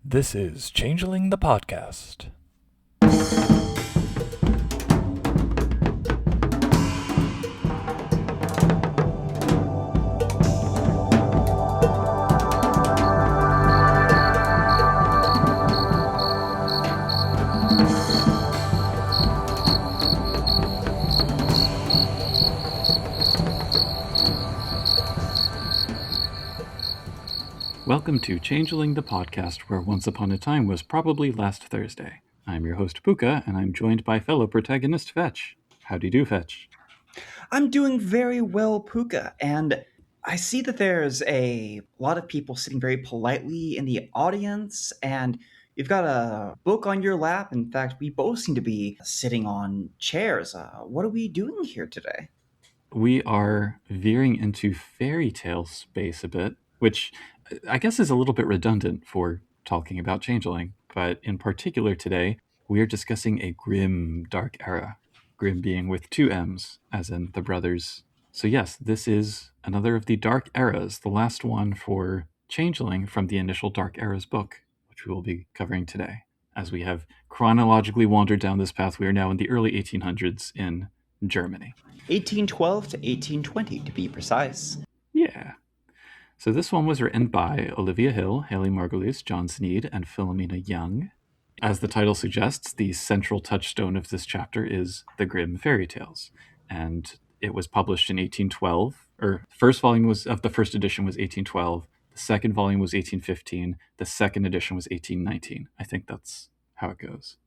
This is Changeling the Podcast. Welcome to Changeling the Podcast, where once upon a time was probably last Thursday. I'm your host, Pooka, and I'm joined by fellow protagonist, Fetch. How do you do, Fetch? I'm doing very well, Pooka, and I see that there's a lot of people sitting very politely in the audience, and you've got a book on your lap. In fact, we both seem to be sitting on chairs. What are we doing here today? We are veering into fairy tale space a bit, which I guess is a little bit redundant for talking about Changeling, but in particular today, we are discussing a Grimm Dark Era. Grimm being with two M's, as in the brothers. So yes, this is another of the Dark Eras, the last one for Changeling from the initial Dark Eras book, which we will be covering today. As we have chronologically wandered down this path, we are now in the early 1800s in Germany. 1812 to 1820, to be precise. Yeah. So this one was written by Olivia Hill, Haley Margulies, John Sneed, and Philomena Young. As the title suggests, the central touchstone of this chapter is the Grimm fairy tales. And it was published in 1812, or first volume of the first edition was 1812, the second volume was 1815, the second edition was 1819. I think that's how it goes.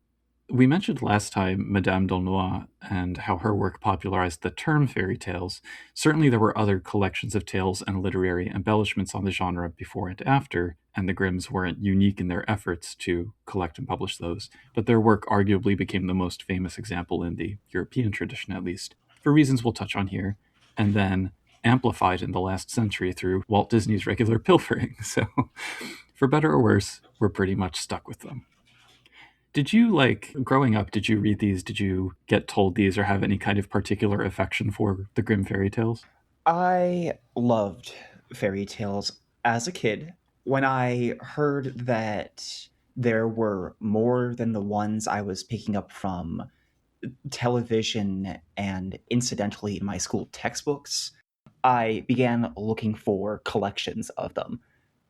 We mentioned last time Madame d'Aulnoy and how her work popularized the term fairy tales. Certainly there were other collections of tales and literary embellishments on the genre before and after, and the Grimms weren't unique in their efforts to collect and publish those, but their work arguably became the most famous example in the European tradition, at least, for reasons we'll touch on here, and then amplified in the last century through Walt Disney's regular pilfering. So, for better or worse, we're pretty much stuck with them. Did you, growing up, did you read these? Did you get told these or have any kind of particular affection for the Grimm fairy tales? I loved fairy tales as a kid. When I heard that there were more than the ones I was picking up from television and incidentally in my school textbooks, I began looking for collections of them.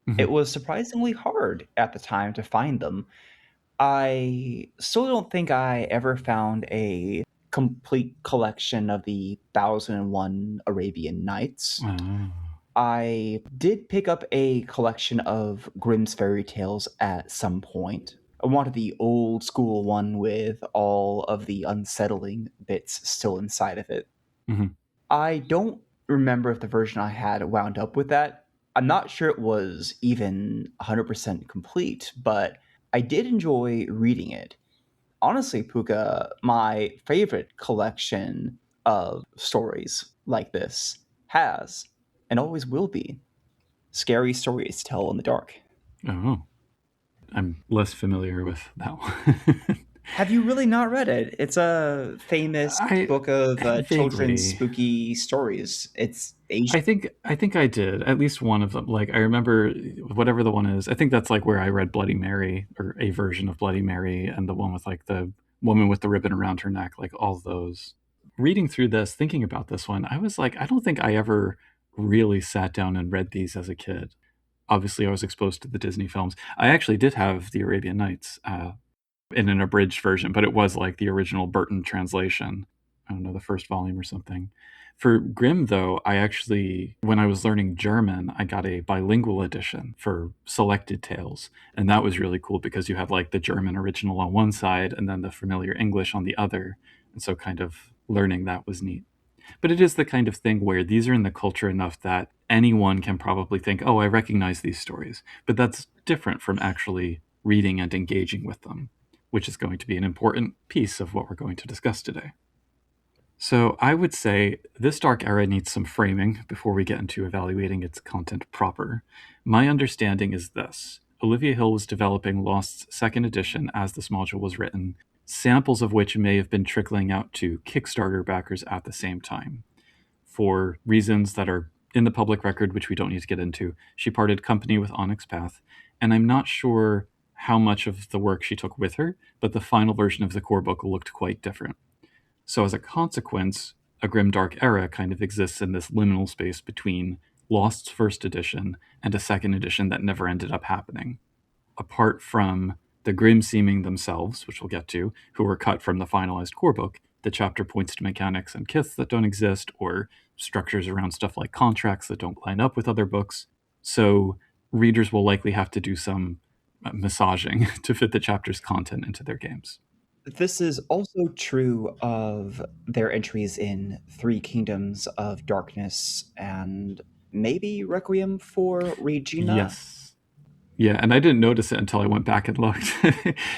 Mm-hmm. It was surprisingly hard at the time to find them. I still don't think I ever found a complete collection of the 1001 Arabian Nights. I did pick up a collection of Grimm's fairy tales at some point. I wanted the old school one with all of the unsettling bits still inside of it. Mm-hmm. I don't remember if the version I had wound up with that. I'm not sure it was even 100% complete, but I did enjoy reading it. Honestly, Puka, my favorite collection of stories like this has, and always will be, scary stories to tell in the dark. Oh, I'm less familiar with that one. Have you really not read it? It's a famous book of children's spooky stories. It's Asian. I think I did at least one of them. Like I remember whatever the one is. I think that's like where I read Bloody Mary or a version of Bloody Mary, and the one with like the woman with the ribbon around her neck. Like all those. Reading through this, thinking about this one, I was like, I don't think I ever really sat down and read these as a kid. Obviously, I was exposed to the Disney films. I actually did have the Arabian Nights in an abridged version, but it was like the original Burton translation. I don't know, the first volume or something. For Grimm, though, I actually, when I was learning German, I got a bilingual edition for selected tales. And that was really cool because you had like the German original on one side and then the familiar English on the other. And so kind of learning that was neat. But it is the kind of thing where these are in the culture enough that anyone can probably think, oh, I recognize these stories. But that's different from actually reading and engaging with them, which is going to be an important piece of what we're going to discuss today. So I would say this Dark Era needs some framing before we get into evaluating its content proper. My understanding is this. Olivia Hill was developing Lost's second edition as this module was written, samples of which may have been trickling out to Kickstarter backers at the same time. For reasons that are in the public record, which we don't need to get into, she parted company with Onyx Path, and I'm not sure how much of the work she took with her, but the final version of the core book looked quite different. So as a consequence, a Grimm Dark Era kind of exists in this liminal space between Lost's first edition and a second edition that never ended up happening. Apart from the Grimm seeming themselves, which we'll get to, who were cut from the finalized core book, the chapter points to mechanics and kiths that don't exist, or structures around stuff like contracts that don't line up with other books. So readers will likely have to do some massaging to fit the chapter's content into their games. This is also true of their entries in Three Kingdoms of Darkness and maybe Requiem for Regina. Yes. Yeah, and I didn't notice it until I went back and looked.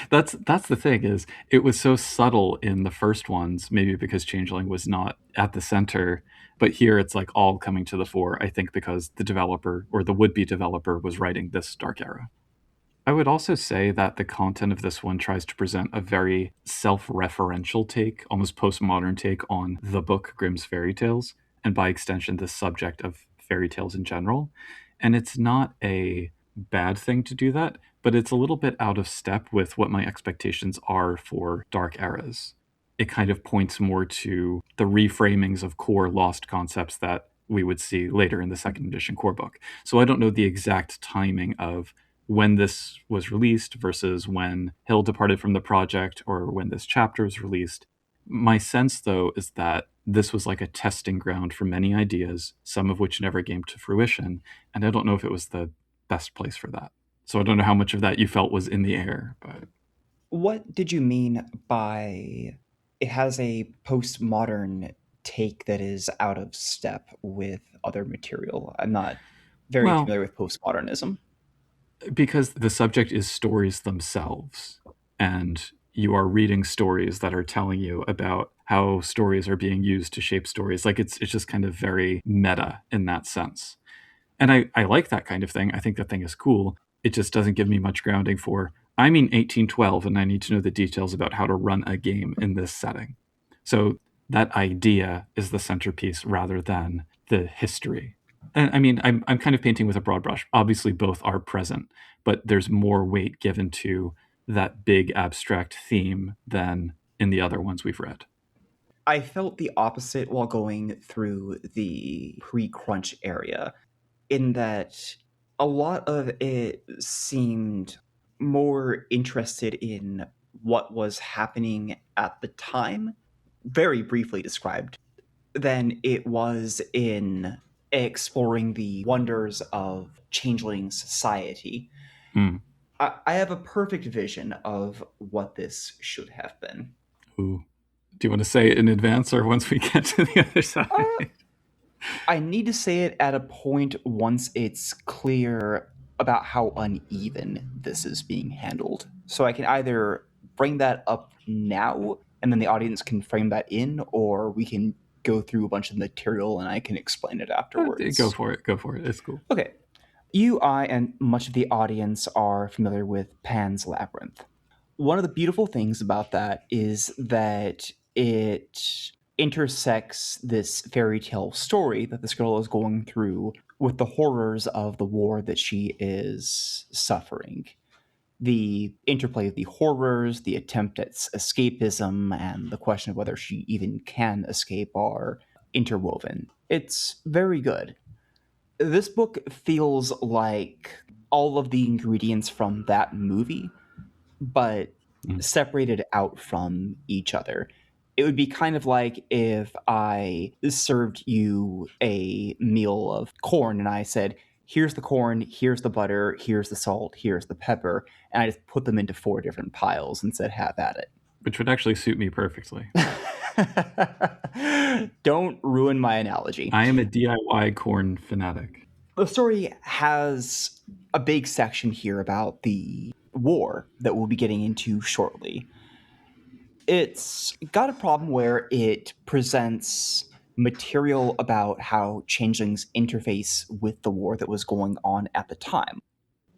That's the thing, is it was so subtle in the first ones, maybe because Changeling was not at the center, but here it's like all coming to the fore, I think because the developer or the would-be developer was writing this Dark Era. I would also say that the content of this one tries to present a very self-referential take, almost postmodern take on the book Grimm's Fairy Tales, and by extension, the subject of fairy tales in general. And it's not a bad thing to do that, but it's a little bit out of step with what my expectations are for Dark Eras. It kind of points more to the reframings of core Lost concepts that we would see later in the second edition core book. So I don't know the exact timing of when this was released versus when Hill departed from the project or when this chapter was released. My sense, though, is that this was like a testing ground for many ideas, some of which never came to fruition, and I don't know if it was the best place for that. So I don't know how much of that you felt was in the air, but What did you mean by it has a postmodern take that is out of step with other material? I'm not very well, familiar with postmodernism. because the subject is stories themselves, and you are reading stories that are telling you about how stories are being used to shape stories. Like it's just kind of very meta in that sense. And I like that kind of thing. I think that thing is cool. It just doesn't give me much grounding for, I'm in 1812 and I need to know the details about how to run a game in this setting. So that idea is the centerpiece rather than the history. And I mean, I'm kind of painting with a broad brush. Obviously, both are present, but there's more weight given to that big abstract theme than in the other ones we've read. I felt the opposite while going through the pre-crunch area, in that a lot of it seemed more interested in what was happening at the time, very briefly described, than it was in exploring the wonders of changeling society. Hmm. I have a perfect vision of what this should have been. Ooh. Do you want to say it in advance or once we get to the other side? I need to say it at a point once it's clear about how uneven this is being handled. So I can either bring that up now and then the audience can frame that in, or we can go through a bunch of material and I can explain it afterwards. Go for it. Go for it. It's cool. Okay. You, I, and much of the audience are familiar with Pan's Labyrinth. One of the beautiful things about that is that it intersects this fairy tale story that this girl is going through with the horrors of the war that she is suffering. The interplay of the horrors, the attempt at escapism, and the question of whether she even can escape are interwoven. It's very good. This book feels like all of the ingredients from that movie, but separated out from each other. It would be kind of like if I served you a meal of corn and I said, here's the corn, here's the butter, here's the salt, here's the pepper, and I just put them into 4 different piles and said, have at it. Which would actually suit me perfectly. Don't ruin my analogy. I am a DIY corn fanatic. The story has a big section here about the war that we'll be getting into shortly. It's got a problem where it presents material about how changelings interface with the war that was going on at the time.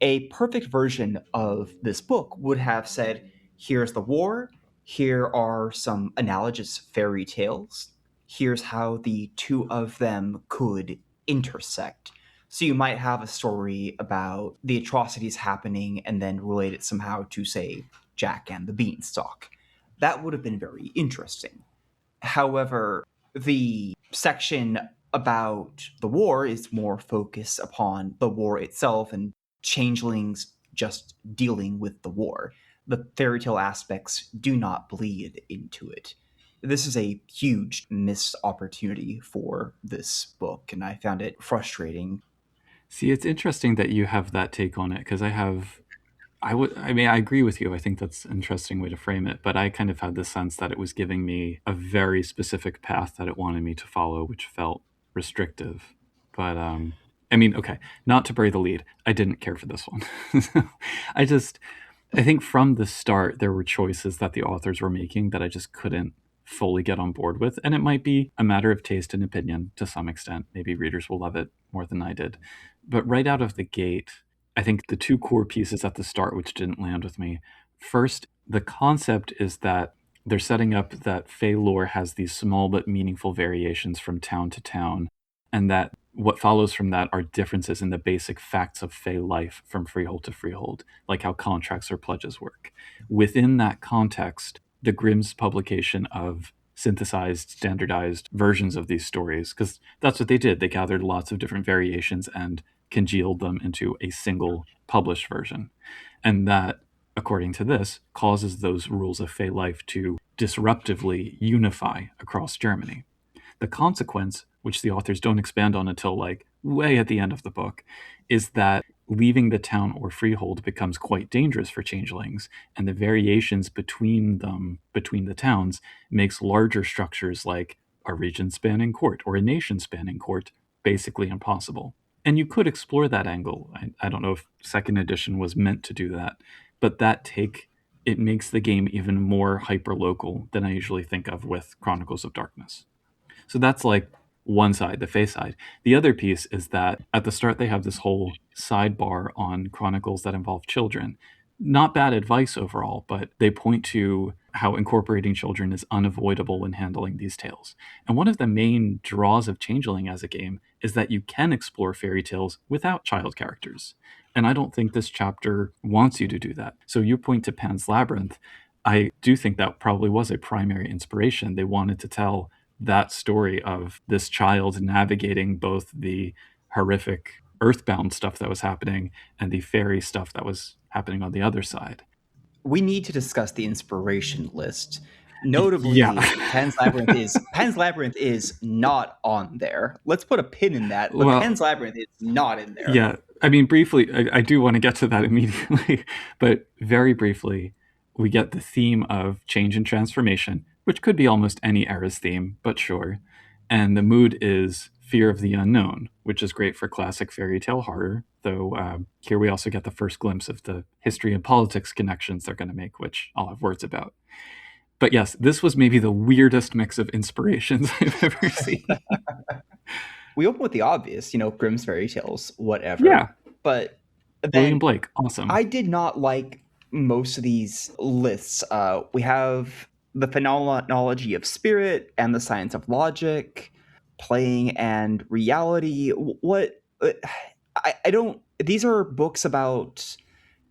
A perfect version of this book would have said, here's the war, here are some analogous fairy tales, here's how the two of them could intersect. So you might have a story about the atrocities happening and then relate it somehow to, say, Jack and the Beanstalk. That would have been very interesting. However, the section about the war is more focused upon the war itself and changelings just dealing with the war. The fairy tale aspects do not bleed into it. This is a huge missed opportunity for this book, and I found it frustrating. See, it's interesting that you have that take on it, because I mean, I agree with you. I think that's an interesting way to frame it, but I kind of had the sense that it was giving me a very specific path that it wanted me to follow, which felt restrictive. But I mean, okay, not to bury the lead, I didn't care for this one. I just, I think from the start there were choices that the authors were making that I just couldn't fully get on board with, and it might be a matter of taste and opinion to some extent. Maybe readers will love it more than I did. But right out of the gate, I think the two core pieces at the start which didn't land with me. First, the concept is that they're setting up that Fey lore has these small but meaningful variations from town to town, and that what follows from that are differences in the basic facts of Fey life from freehold to freehold, like how contracts or pledges work. Within that context, the Grimm's publication of synthesized, standardized versions of these stories, because that's what they did. They gathered lots of different variations and congealed them into a single published version. And that, according to this, causes those rules of Fey life to disruptively unify across Germany. The consequence, which the authors don't expand on until like way at the end of the book, is that leaving the town or freehold becomes quite dangerous for changelings, and the variations between them, between the towns, makes larger structures like a region spanning court or a nation spanning court basically impossible. And you could explore that angle. I don't know if second edition was meant to do that, but that take, it makes the game even more hyper local than I usually think of with Chronicles of Darkness. So that's like one side, the face side. The other piece is that at the start they have this whole sidebar on chronicles that involve children. Not bad advice overall, but they point to how incorporating children is unavoidable in handling these tales. And one of the main draws of Changeling as a game is that you can explore fairy tales without child characters. And I don't think this chapter wants you to do that. So you point to Pan's Labyrinth. I do think that probably was a primary inspiration. They wanted to tell that story of this child navigating both the horrific earthbound stuff that was happening and the fairy stuff that was happening on the other side. We need to discuss the inspiration list. Notably, Yeah. Pan's Labyrinth is not on there. Let's put a pin in that. But Well, Pan's Labyrinth is not in there. Yeah, I mean, briefly, I do want to get to that immediately, but very briefly, we get the theme of change and transformation, which could be almost any era's theme, but sure. And the mood is fear of the unknown, which is great for classic fairy tale horror, though here we also get the first glimpse of the history and politics connections they're going to make, which I'll have words about. But yes, this was maybe the weirdest mix of inspirations I've ever seen. We open with the obvious, Grimm's fairy tales, whatever. Yeah. But then William Blake, awesome. I did not like most of these lists. We have the phenomenology of spirit and the science of logic, playing and reality. What I don't. These are books about.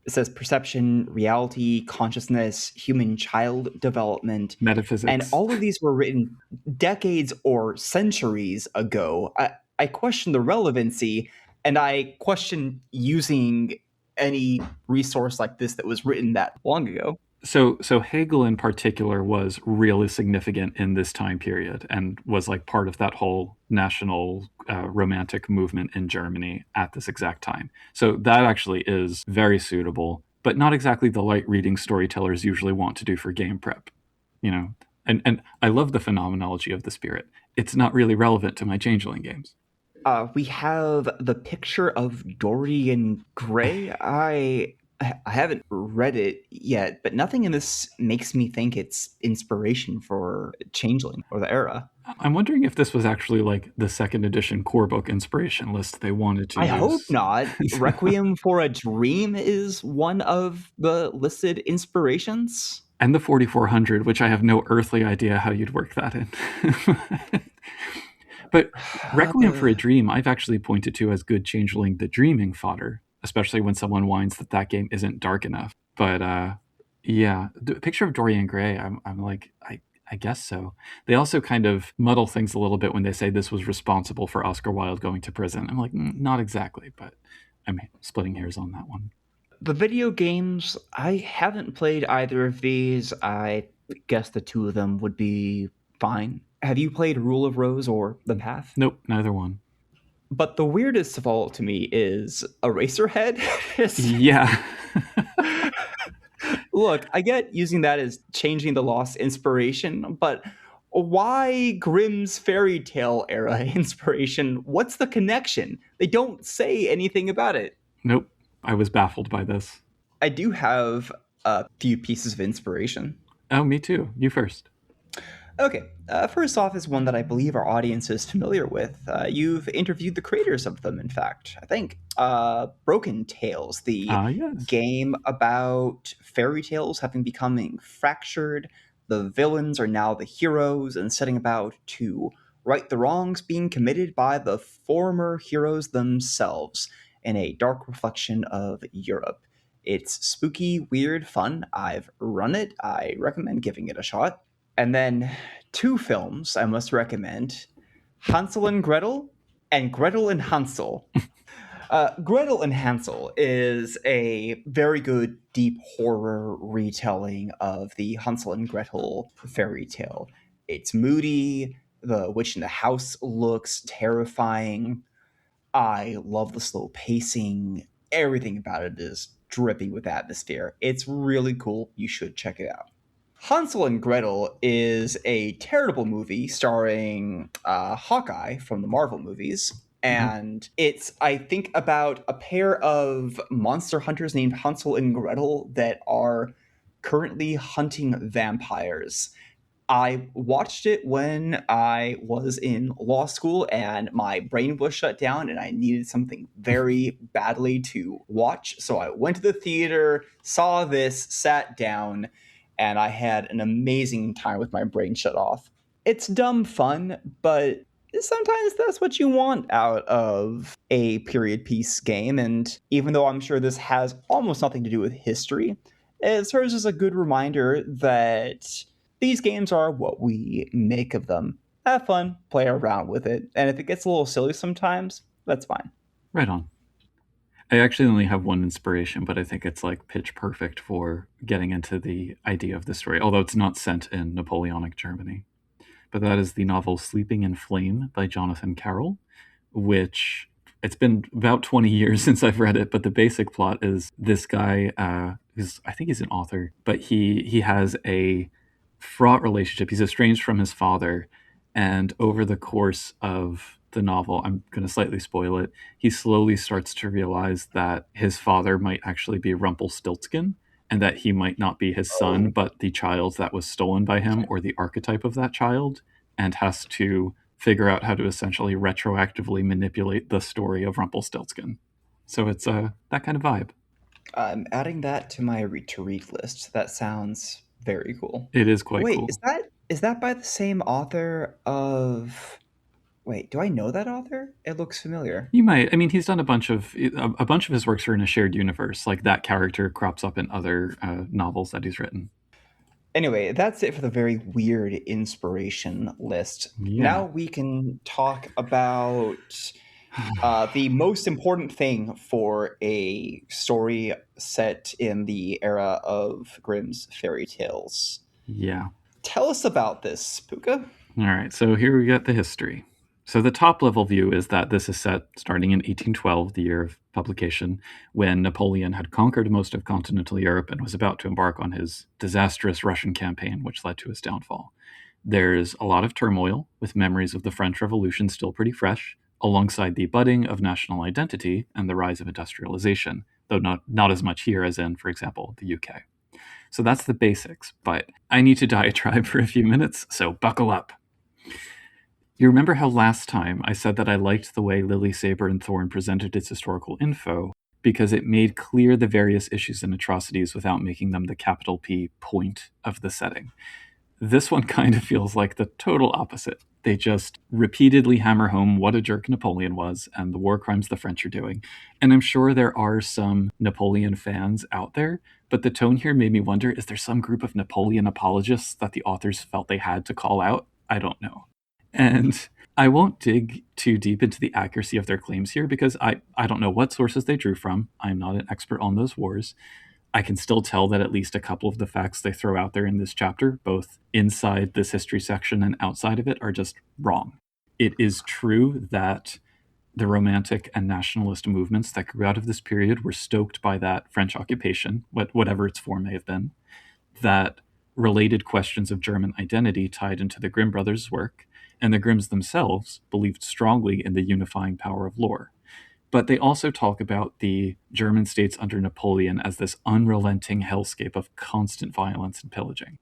It says perception, reality, consciousness, human child development, metaphysics, and all of these were written decades or centuries ago. I question the relevancy, and I question using any resource like this that was written that long ago. So Hegel in particular was really significant in this time period and was like part of that whole national romantic movement in Germany at this exact time. So that actually is very suitable, but not exactly the light reading storytellers usually want to do for game prep, And I love the phenomenology of the spirit. It's not really relevant to my Changeling games. We have the picture of Dorian Gray. I haven't read it yet, but nothing in this makes me think it's inspiration for Changeling or the era. I'm wondering if this was actually like the second edition core book inspiration list they wanted to use. I hope not. Requiem for a Dream is one of the listed inspirations. And the 4400, which I have no earthly idea how you'd work that in. But Requiem for a Dream, I've actually pointed to as good Changeling the Dreaming fodder, especially when someone whines that game isn't dark enough. But yeah, the picture of Dorian Gray, I'm like, I guess so. They also kind of muddle things a little bit when they say this was responsible for Oscar Wilde going to prison. I'm like, not exactly, but I'm splitting hairs on that one. The video games, I haven't played either of these. I guess the two of them would be fine. Have you played Rule of Rose or The Path? Nope, neither one. But the weirdest of all to me is Eraserhead. Yeah. Look, I get using that as changing the lost inspiration, but why Grimm's fairy tale era inspiration? What's the connection? They don't say anything about it. Nope. I was baffled by this. I do have a few pieces of inspiration. Oh, me too. You first. Okay, first off is one that I believe our audience is familiar with. You've interviewed the creators of them, in fact, I think. Broken Tales, the Yes. game about fairy tales having becoming fractured. The villains are now the heroes and setting about to right the wrongs being committed by the former heroes themselves in a dark reflection of Europe. It's spooky, weird, fun. I've run it. I recommend giving it a shot. And then two films I must recommend, Hansel and Gretel and Gretel and Hansel. Gretel and Hansel is a very good deep horror retelling of the Hansel and Gretel fairy tale. It's moody, the witch in the house looks terrifying. I love the slow pacing. Everything about it is dripping with atmosphere. It's really cool. You should check it out. Hansel and Gretel is a terrible movie starring Hawkeye from the Marvel movies. And it's, I think, about a pair of monster hunters named Hansel and Gretel that are currently hunting vampires. I watched it when I was in law school and my brain was shut down and I needed something very badly to watch. So I went to the theater, saw this, sat down, and I had an amazing time with my brain shut off. It's dumb fun, but sometimes that's what you want out of a period piece game. And even though I'm sure this has almost nothing to do with history, it serves as a good reminder that these games are what we make of them. Have fun, play around with it, and if it gets a little silly sometimes, that's fine. Right on. I actually only have one inspiration, but I think it's like pitch perfect for getting into the idea of the story, although it's not set in Napoleonic Germany. But that is the novel Sleeping in Flame by Jonathan Carroll, which it's been about 20 years since I've read it, but the basic plot is this guy, I think he's an author, but he has a fraught relationship. He's estranged from his father, and over the course of the novel, I'm going to slightly spoil it, he slowly starts to realize that his father might actually be Rumpelstiltskin, and that he might not be his son, but the child that was stolen by him, or the archetype of that child, and has to figure out how to essentially retroactively manipulate the story of Rumpelstiltskin. So it's that kind of vibe. I'm adding that to my read list. That sounds very cool. It is quite cool. Wait, is that by the same author of... Wait, do I know that author? It looks familiar. You might. I mean, he's done a bunch of his works are in a shared universe. Like that character crops up in other novels that he's written. Anyway, that's it for the very weird inspiration list. Yeah. Now we can talk about the most important thing for a story set in the era of Grimm's fairy tales. Yeah. Tell us about this, Pooka. All right, so here we got the history. So the top level view is that this is set starting in 1812, the year of publication, when Napoleon had conquered most of continental Europe and was about to embark on his disastrous Russian campaign, which led to his downfall. There's a lot of turmoil, with memories of the French Revolution still pretty fresh, alongside the budding of national identity and the rise of industrialization, though not as much here as in, for example, the UK. So that's the basics, but I need to diatribe for a few minutes, so buckle up. You remember how last time I said that I liked the way Lily, Saber, and Thorn presented its historical info because it made clear the various issues and atrocities without making them the capital P point of the setting. This one kind of feels like the total opposite. They just repeatedly hammer home what a jerk Napoleon was and the war crimes the French are doing. And I'm sure there are some Napoleon fans out there, but the tone here made me wonder, is there some group of Napoleon apologists that the authors felt they had to call out? I don't know. And I won't dig too deep into the accuracy of their claims here because I don't know what sources they drew from. I'm not an expert on those wars. I can still tell that at least a couple of the facts they throw out there in this chapter, both inside this history section and outside of it, are just wrong. It is true that the Romantic and nationalist movements that grew out of this period were stoked by that French occupation, whatever its form may have been, that related questions of German identity tied into the Grimm brothers' work, and the Grimms themselves believed strongly in the unifying power of lore. But they also talk about the German states under Napoleon as this unrelenting hellscape of constant violence and pillaging.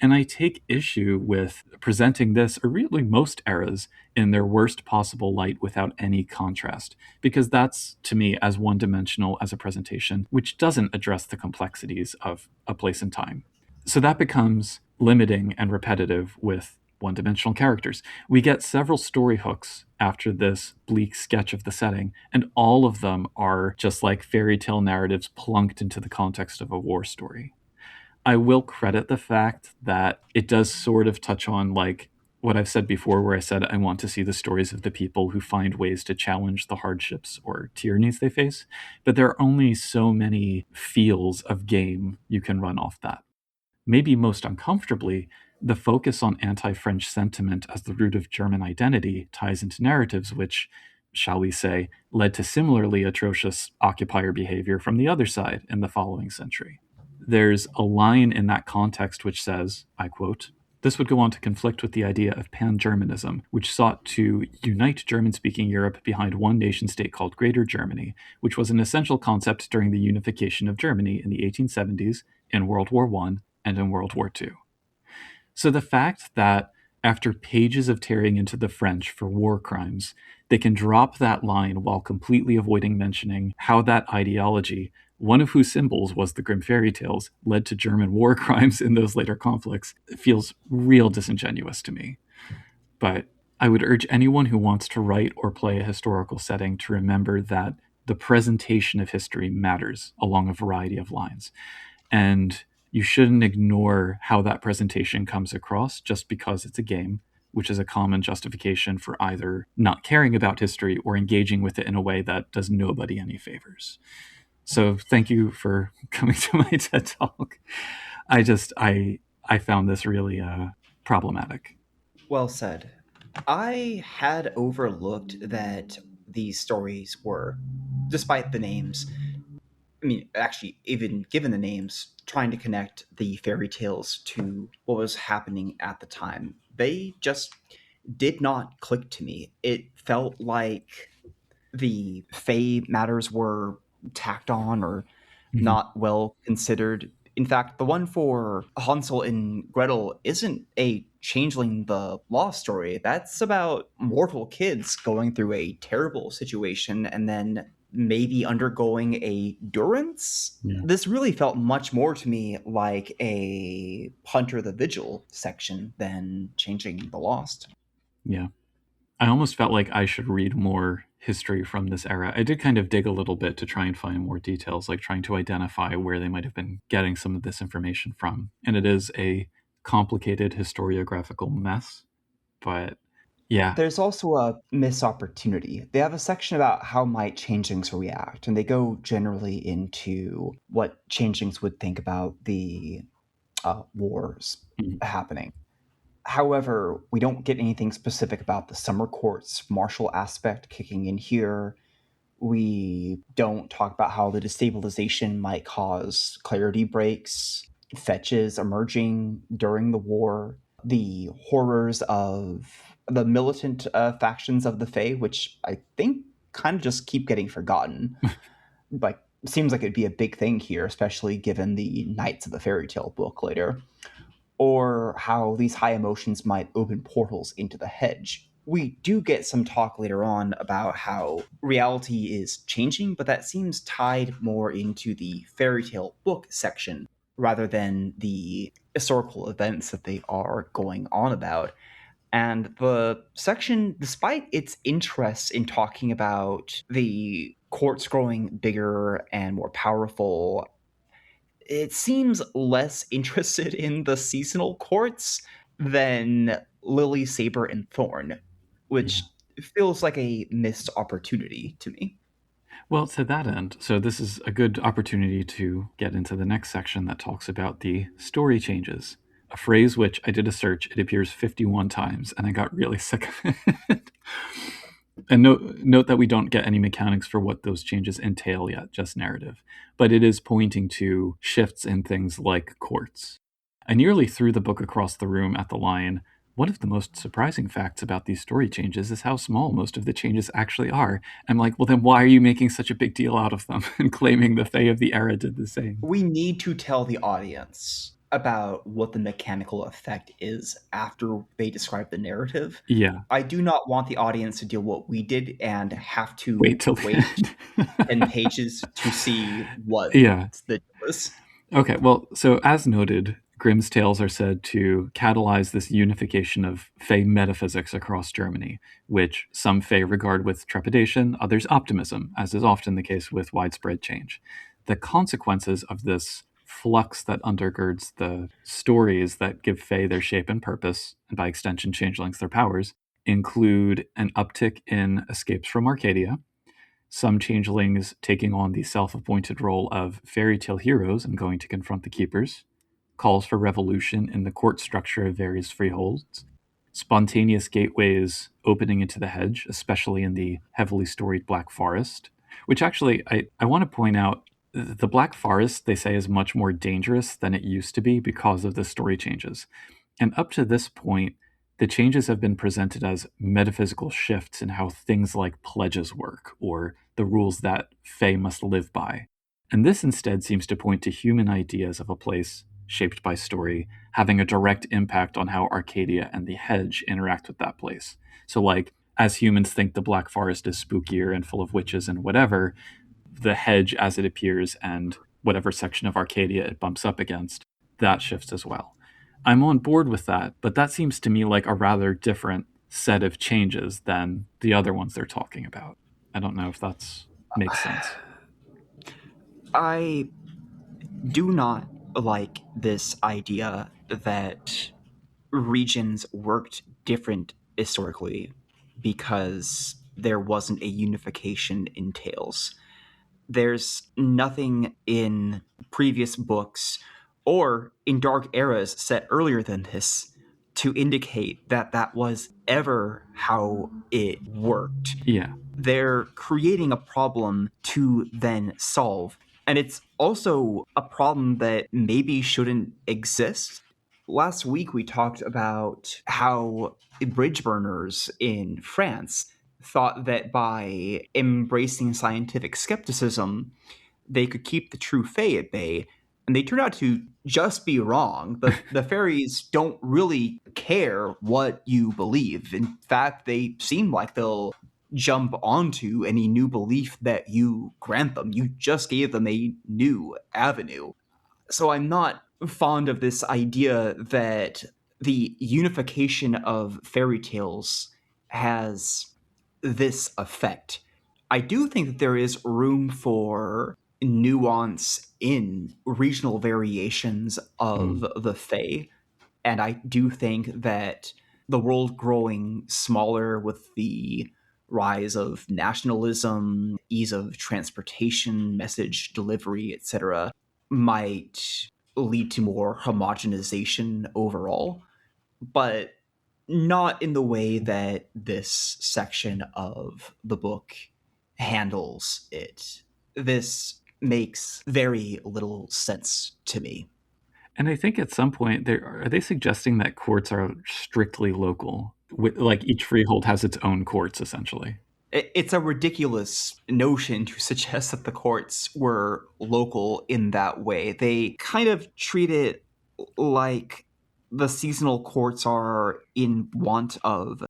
And I take issue with presenting this, or really most eras, in their worst possible light without any contrast, because that's, to me, as one-dimensional as a presentation, which doesn't address the complexities of a place and time. So that becomes limiting and repetitive with one-dimensional characters. We get several story hooks after this bleak sketch of the setting, and all of them are just like fairy tale narratives plunked into the context of a war story. I will credit the fact that it does sort of touch on like what I've said before, where I said I want to see the stories of the people who find ways to challenge the hardships or tyrannies they face, but there are only so many feels of game you can run off that. Maybe most uncomfortably, the focus on anti-French sentiment as the root of German identity ties into narratives which, shall we say, led to similarly atrocious occupier behavior from the other side in the following century. There's a line in that context which says, I quote, "This would go on to conflict with the idea of pan-Germanism, which sought to unite German-speaking Europe behind one nation-state called Greater Germany, which was an essential concept during the unification of Germany in the 1870s, in World War I, and in World War II." So the fact that after pages of tearing into the French for war crimes, they can drop that line while completely avoiding mentioning how that ideology, one of whose symbols was the Grimm fairy tales, led to German war crimes in those later conflicts, feels real disingenuous to me. But I would urge anyone who wants to write or play a historical setting to remember that the presentation of history matters along a variety of lines. And you shouldn't ignore how that presentation comes across just because it's a game, which is a common justification for either not caring about history or engaging with it in a way that does nobody any favors. So thank you for coming to my TED Talk. I found this really problematic. Well said. I had overlooked that these stories were, despite the names, I mean, actually, even given the names, trying to connect the fairy tales to what was happening at the time. They just did not click to me. It felt like the Fae matters were tacked on or not well considered. In fact, the one for Hansel and Gretel isn't a Changeling the Lost story. That's about mortal kids going through a terrible situation and then maybe undergoing a durance. Yeah. This really felt much more to me like a Hunter the Vigil section than Changing the Lost. Yeah. I almost felt like I should read more history from this era. I did kind of dig a little bit to try and find more details, like trying to identify where they might have been getting some of this information from. And it is a complicated historiographical mess, but yeah. There's also a missed opportunity. They have a section about how might changelings react, and they go generally into what changelings would think about the wars happening. However, we don't get anything specific about the summer court's martial aspect kicking in here. We don't talk about how the destabilization might cause clarity breaks, fetches emerging during the war, the horrors of the militant factions of the Fae, which I think kind of just keep getting forgotten. Like, seems like it'd be a big thing here, especially given the Knights of the Fairy Tale book later. Or how these high emotions might open portals into the hedge. We do get some talk later on about how reality is changing, but that seems tied more into the fairy tale book section rather than the historical events that they are going on about. And the section, despite its interest in talking about the courts growing bigger and more powerful, it seems less interested in the seasonal courts than Lily, Saber, and Thorn, Yeah. which feels like a missed opportunity to me. Well, to that end, so this is a good opportunity to get into the next section that talks about the story changes. A phrase which I did a search, it appears 51 times, and I got really sick of it. And note that we don't get any mechanics for what those changes entail yet, just narrative. But it is pointing to shifts in things like courts. I nearly threw the book across the room at the line. One of the most surprising facts about these story changes is how small most of the changes actually are. I'm like, well, then why are you making such a big deal out of them and claiming the Fae of the era did the same? We need to tell the audience about what the mechanical effect is after they describe the narrative. Yeah. I do not want the audience to do what we did and have to Wait till wait 10 pages to see what Yeah. the deal is. Okay, well, so as noted, Grimm's tales are said to catalyze this unification of Fey metaphysics across Germany, which some Fey regard with trepidation, others optimism, as is often the case with widespread change. The consequences of this flux that undergirds the stories that give Fey their shape and purpose, and by extension, changelings their powers, include an uptick in escapes from Arcadia, some changelings taking on the self-appointed role of fairy tale heroes and going to confront the keepers, calls for revolution in the court structure of various freeholds, spontaneous gateways opening into the hedge, especially in the heavily storied Black Forest, which actually I want to point out the Black Forest, they say, is much more dangerous than it used to be because of the story changes. And up to this point, the changes have been presented as metaphysical shifts in how things like pledges work or the rules that Fae must live by. And this instead seems to point to human ideas of a place shaped by story having a direct impact on how Arcadia and the hedge interact with that place. So, like, as humans think the Black Forest is spookier and full of witches and whatever, the hedge as it appears and whatever section of Arcadia it bumps up against, that shifts as well. I'm on board with that, but that seems to me like a rather different set of changes than the other ones they're talking about. I don't know if that makes sense. I do not like this idea that regions worked different historically because there wasn't a unification in tales. There's nothing in previous books or in dark eras set earlier than this to indicate that that was ever how it worked. Yeah. They're creating a problem to then solve. And it's also a problem that maybe shouldn't exist. Last week, we talked about how bridge burners in France thought that by embracing scientific skepticism, they could keep the true Fae at bay. And they turned out to just be wrong. The fairies don't really care what you believe. In fact, they seem like they'll jump onto any new belief that you grant them. You just gave them a new avenue. So I'm not fond of this idea that the unification of fairy tales has this effect. I do think that there is room for nuance in regional variations of the Fae, and I do think that the world growing smaller with the rise of nationalism, ease of transportation, message delivery, etc., might lead to more homogenization overall, but not in the way that this section of the book handles it. This makes very little sense to me. And I think at some point, are they suggesting that courts are strictly local? Like each freehold has its own courts, essentially. It's a ridiculous notion to suggest that the courts were local in that way. They kind of treat it like the seasonal courts are in want of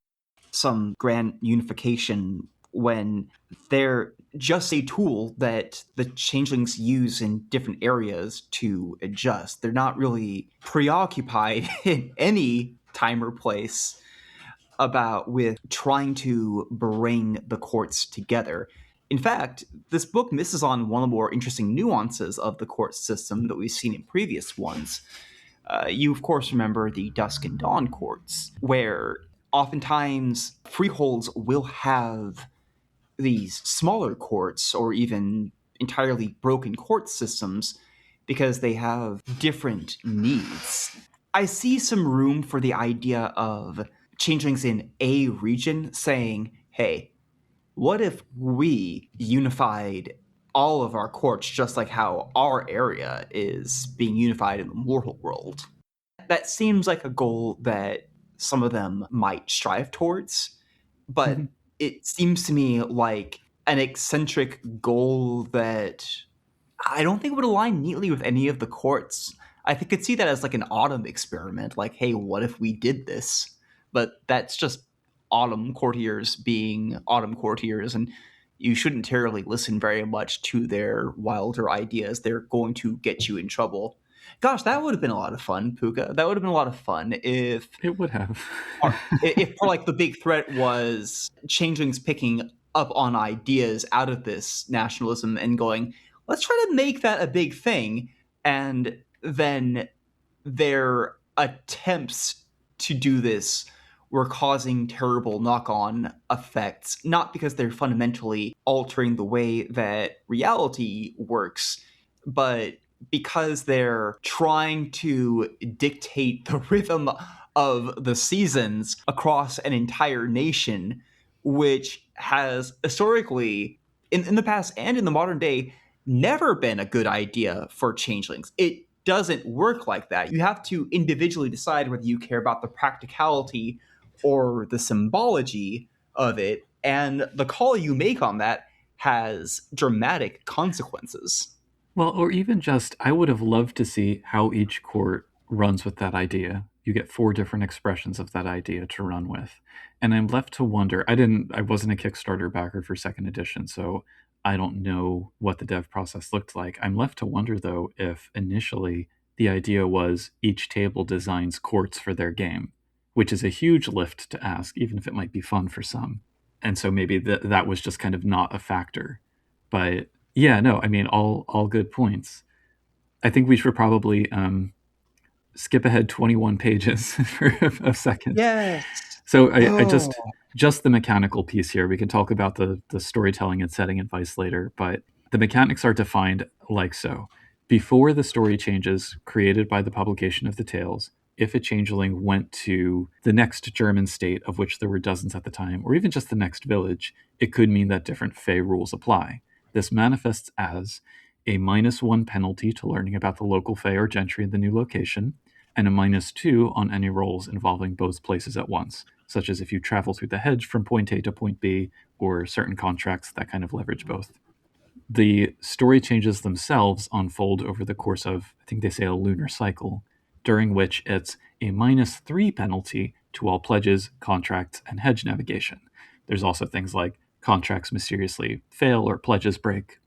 some grand unification when they're just a tool that the changelings use in different areas to adjust. They're not really preoccupied in any time or place about with trying to bring the courts together. In fact, this book misses on one of the more interesting nuances of the court system that we've seen in previous ones. You, of course, remember the Dusk and Dawn courts, where oftentimes freeholds will have these smaller courts or even entirely broken court systems because they have different needs. I see some room for the idea of changelings in a region saying, hey, what if we unified all of our courts just like how our area is being unified in the mortal world? That seems like a goal that some of them might strive towards, but it seems to me like an eccentric goal that I don't think would align neatly with any of the courts. I could see that as like an autumn experiment, like, hey, what if we did this? But that's just autumn courtiers being autumn courtiers, and you shouldn't terribly listen very much to their wilder ideas. They're going to get you in trouble. Gosh, that would have been a lot of fun, Pooka. That would have been a lot of fun if It would have. if like the big threat was changelings picking up on ideas out of this nationalism and going, let's try to make that a big thing, and then their attempts to do this were causing terrible knock-on effects, not because they're fundamentally altering the way that reality works, but because they're trying to dictate the rhythm of the seasons across an entire nation, which has historically, in the past and in the modern day, never been a good idea for changelings. It doesn't work like that. You have to individually decide whether you care about the practicality or the symbology of it, and the call you make on that has dramatic consequences. Well, or even just, I would have loved to see how each court runs with that idea. You get 4 different expressions of that idea to run with. And I'm left to wonder, I wasn't a Kickstarter backer for second edition, so I don't know what the dev process looked like. I'm left to wonder, though, if initially the idea was each table designs courts for their game, which is a huge lift to ask, even if it might be fun for some. And so maybe that was just kind of not a factor. But yeah, no, I mean, all good points. I think we should probably skip ahead 21 pages for a second. Yes. So I just the mechanical piece here. We can talk about the storytelling and setting advice later, but the mechanics are defined like so. Before the story changes created by the publication of the tales, if a changeling went to the next German state, of which there were dozens at the time, or even just the next village, it could mean that different fae rules apply. This manifests as a -1 penalty to learning about the local fae or gentry in the new location, and a -2 on any rolls involving both places at once, such as if you travel through the hedge from point A to point B, or certain contracts that kind of leverage both. The story changes themselves unfold over the course of, I think they say, a lunar cycle, during which it's a -3 penalty to all pledges, contracts, and hedge navigation. There's also things like contracts mysteriously fail or pledges break.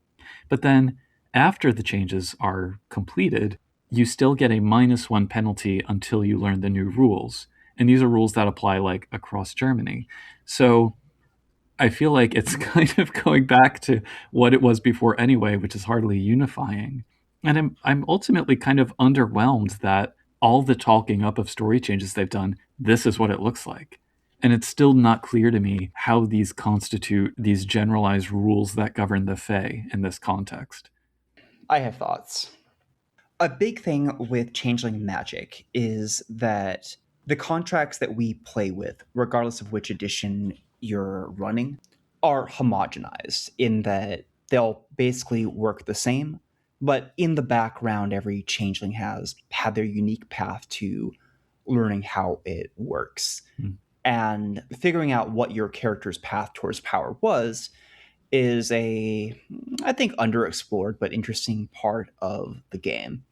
But then, after the changes are completed, you still get a -1 penalty until you learn the new rules. And these are rules that apply like across Germany. So I feel like it's kind of going back to what it was before anyway, which is hardly unifying. And I'm ultimately kind of underwhelmed that all the talking up of story changes they've done, this is what it looks like. And it's still not clear to me how these constitute these generalized rules that govern the Fae in this context. I have thoughts. A big thing with changeling magic is that the contracts that we play with, regardless of which edition you're running, are homogenized in that they'll basically work the same, but in the background, every changeling has had their unique path to learning how it works. And figuring out what your character's path towards power was is a, I think, underexplored but interesting part of the game.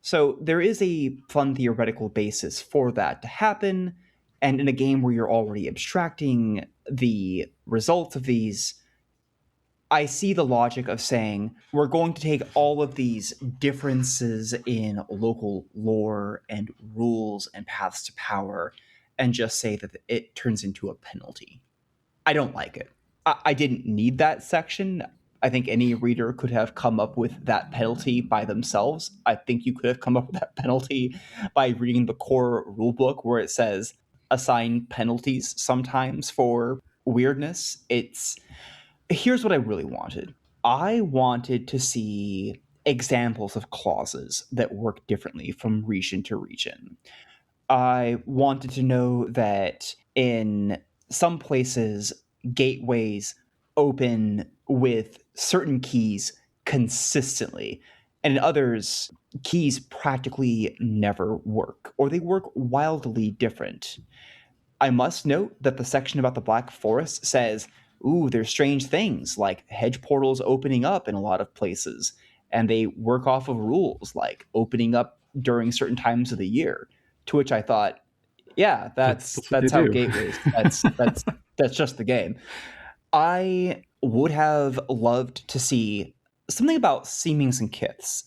So there is a fun theoretical basis for that to happen, and in a game where you're already abstracting the results of these, I see the logic of saying we're going to take all of these differences in local lore and rules and paths to power and just say that it turns into a penalty. I don't like it. I didn't need that section. I think any reader could have come up with that penalty by themselves. I think you could have come up with that penalty by reading the core rulebook where it says assign penalties sometimes for weirdness. Here's what I really wanted. I wanted to see examples of clauses that work differently from region to region. I wanted to know that in some places, gateways open with certain keys consistently, and in others, keys practically never work, or they work wildly different. I must note that the section about the Black Forest says, ooh, there's strange things like hedge portals opening up in a lot of places, and they work off of rules like opening up during certain times of the year. To which I thought, yeah, That's what they that's how do. gateways. That's just the game. I would have loved to see something about seemings and kiths.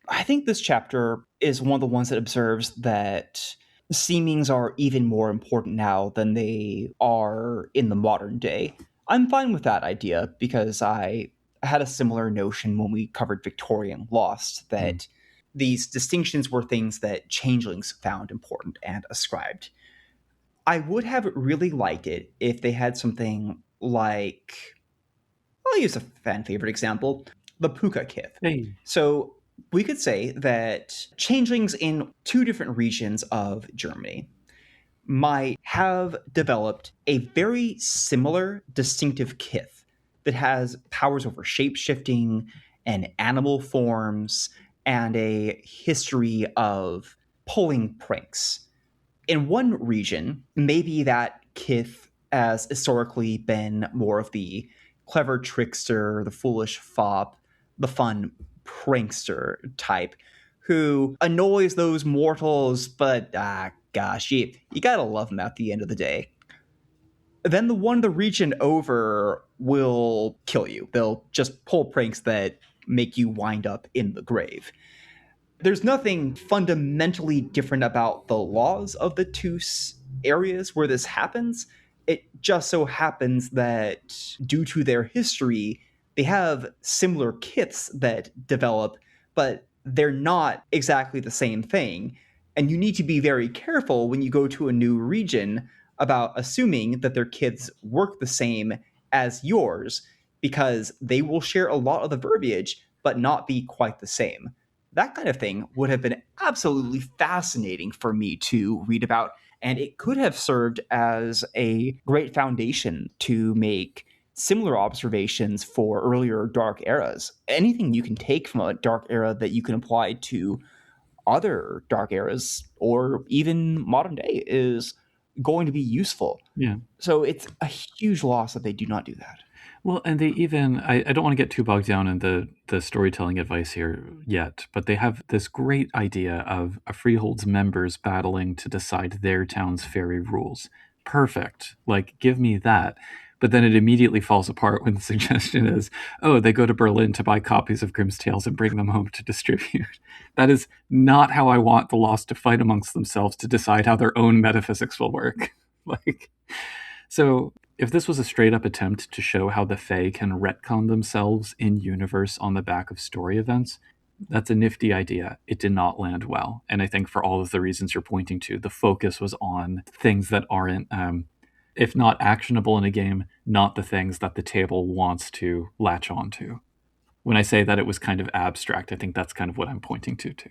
I think this chapter is one of the ones that observes that seemings are even more important now than they are in the modern day. I'm fine with that idea because I had a similar notion when we covered Victorian Lost that these distinctions were things that changelings found important and ascribed. I would have really liked it if they had something like, I'll use a fan favorite example, the Pooka kith. Hey. So we could say that changelings in two different regions of Germany might have developed a very similar distinctive kith that has powers over shape-shifting and animal forms and a history of pulling pranks. In one region, maybe that kith has historically been more of the clever trickster, the foolish fop, the fun prankster type who annoys those mortals, but gosh, you gotta love them at the end of the day. Then the region over will kill you. They'll just pull pranks that make you wind up in the grave. There's nothing fundamentally different about the laws of the two areas where this happens. It just so happens that due to their history, they have similar kits that develop, but they're not exactly the same thing. And you need to be very careful when you go to a new region about assuming that their kits work the same as yours, because they will share a lot of the verbiage, but not be quite the same. That kind of thing would have been absolutely fascinating for me to read about, and it could have served as a great foundation to make similar observations for earlier dark eras. Anything you can take from a dark era that you can apply to other dark eras or even modern day is going to be useful. Yeah. So it's a huge loss that they do not do that. Well, and they even, I don't want to get too bogged down in the storytelling advice here yet, but they have this great idea of a freehold's members battling to decide their town's faerie rules. Perfect. Like, give me that. But then it immediately falls apart when the suggestion is, oh, they go to Berlin to buy copies of Grimm's Tales and bring them home to distribute. That is not how I want the Lost to fight amongst themselves to decide how their own metaphysics will work. So if this was a straight up attempt to show how the Fae can retcon themselves in universe on the back of story events, that's a nifty idea. It did not land well. And I think for all of the reasons you're pointing to, the focus was on things that aren't, if not actionable in a game, not the things that the table wants to latch onto. When I say that it was kind of abstract, I think that's kind of what I'm pointing to too.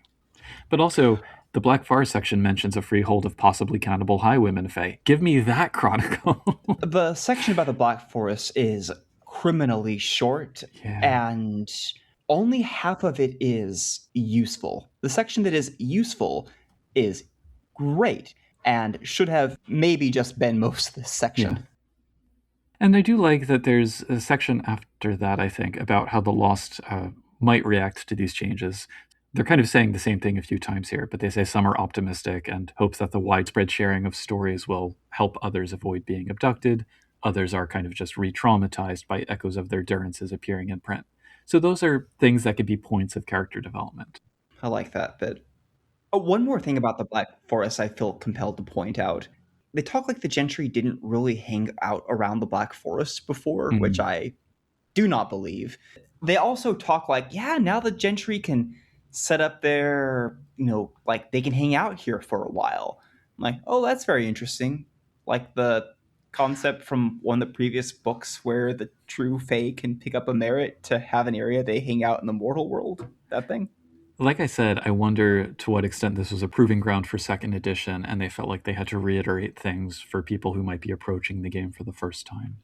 But also, the Black Forest section mentions a freehold of possibly cannibal highwaymen Fae. Give me that chronicle. The section about the Black Forest is criminally short, and only half of it is useful. The section that is useful is great and should have maybe just been most of this section. Yeah. And I do like that there's a section after that, I think, about how the Lost might react to these changes. They're kind of saying the same thing a few times here, but they say some are optimistic and hopes that the widespread sharing of stories will help others avoid being abducted. Others are kind of just re-traumatized by echoes of their durances appearing in print. So those are things that could be points of character development. I like that bit. One more thing about the Black Forest I feel compelled to point out. they talk like the gentry didn't really hang out around the Black Forest before, which I do not believe. They also talk like, yeah, now the gentry can set up their, like they can hang out here for a while. I'm like, oh, that's very interesting. Like the concept from one of the previous books where the true fae can pick up a merit to have an area they hang out in the mortal world. That thing. Like I said, I wonder to what extent this was a proving ground for second edition, and they felt like they had to reiterate things for people who might be approaching the game for the first time.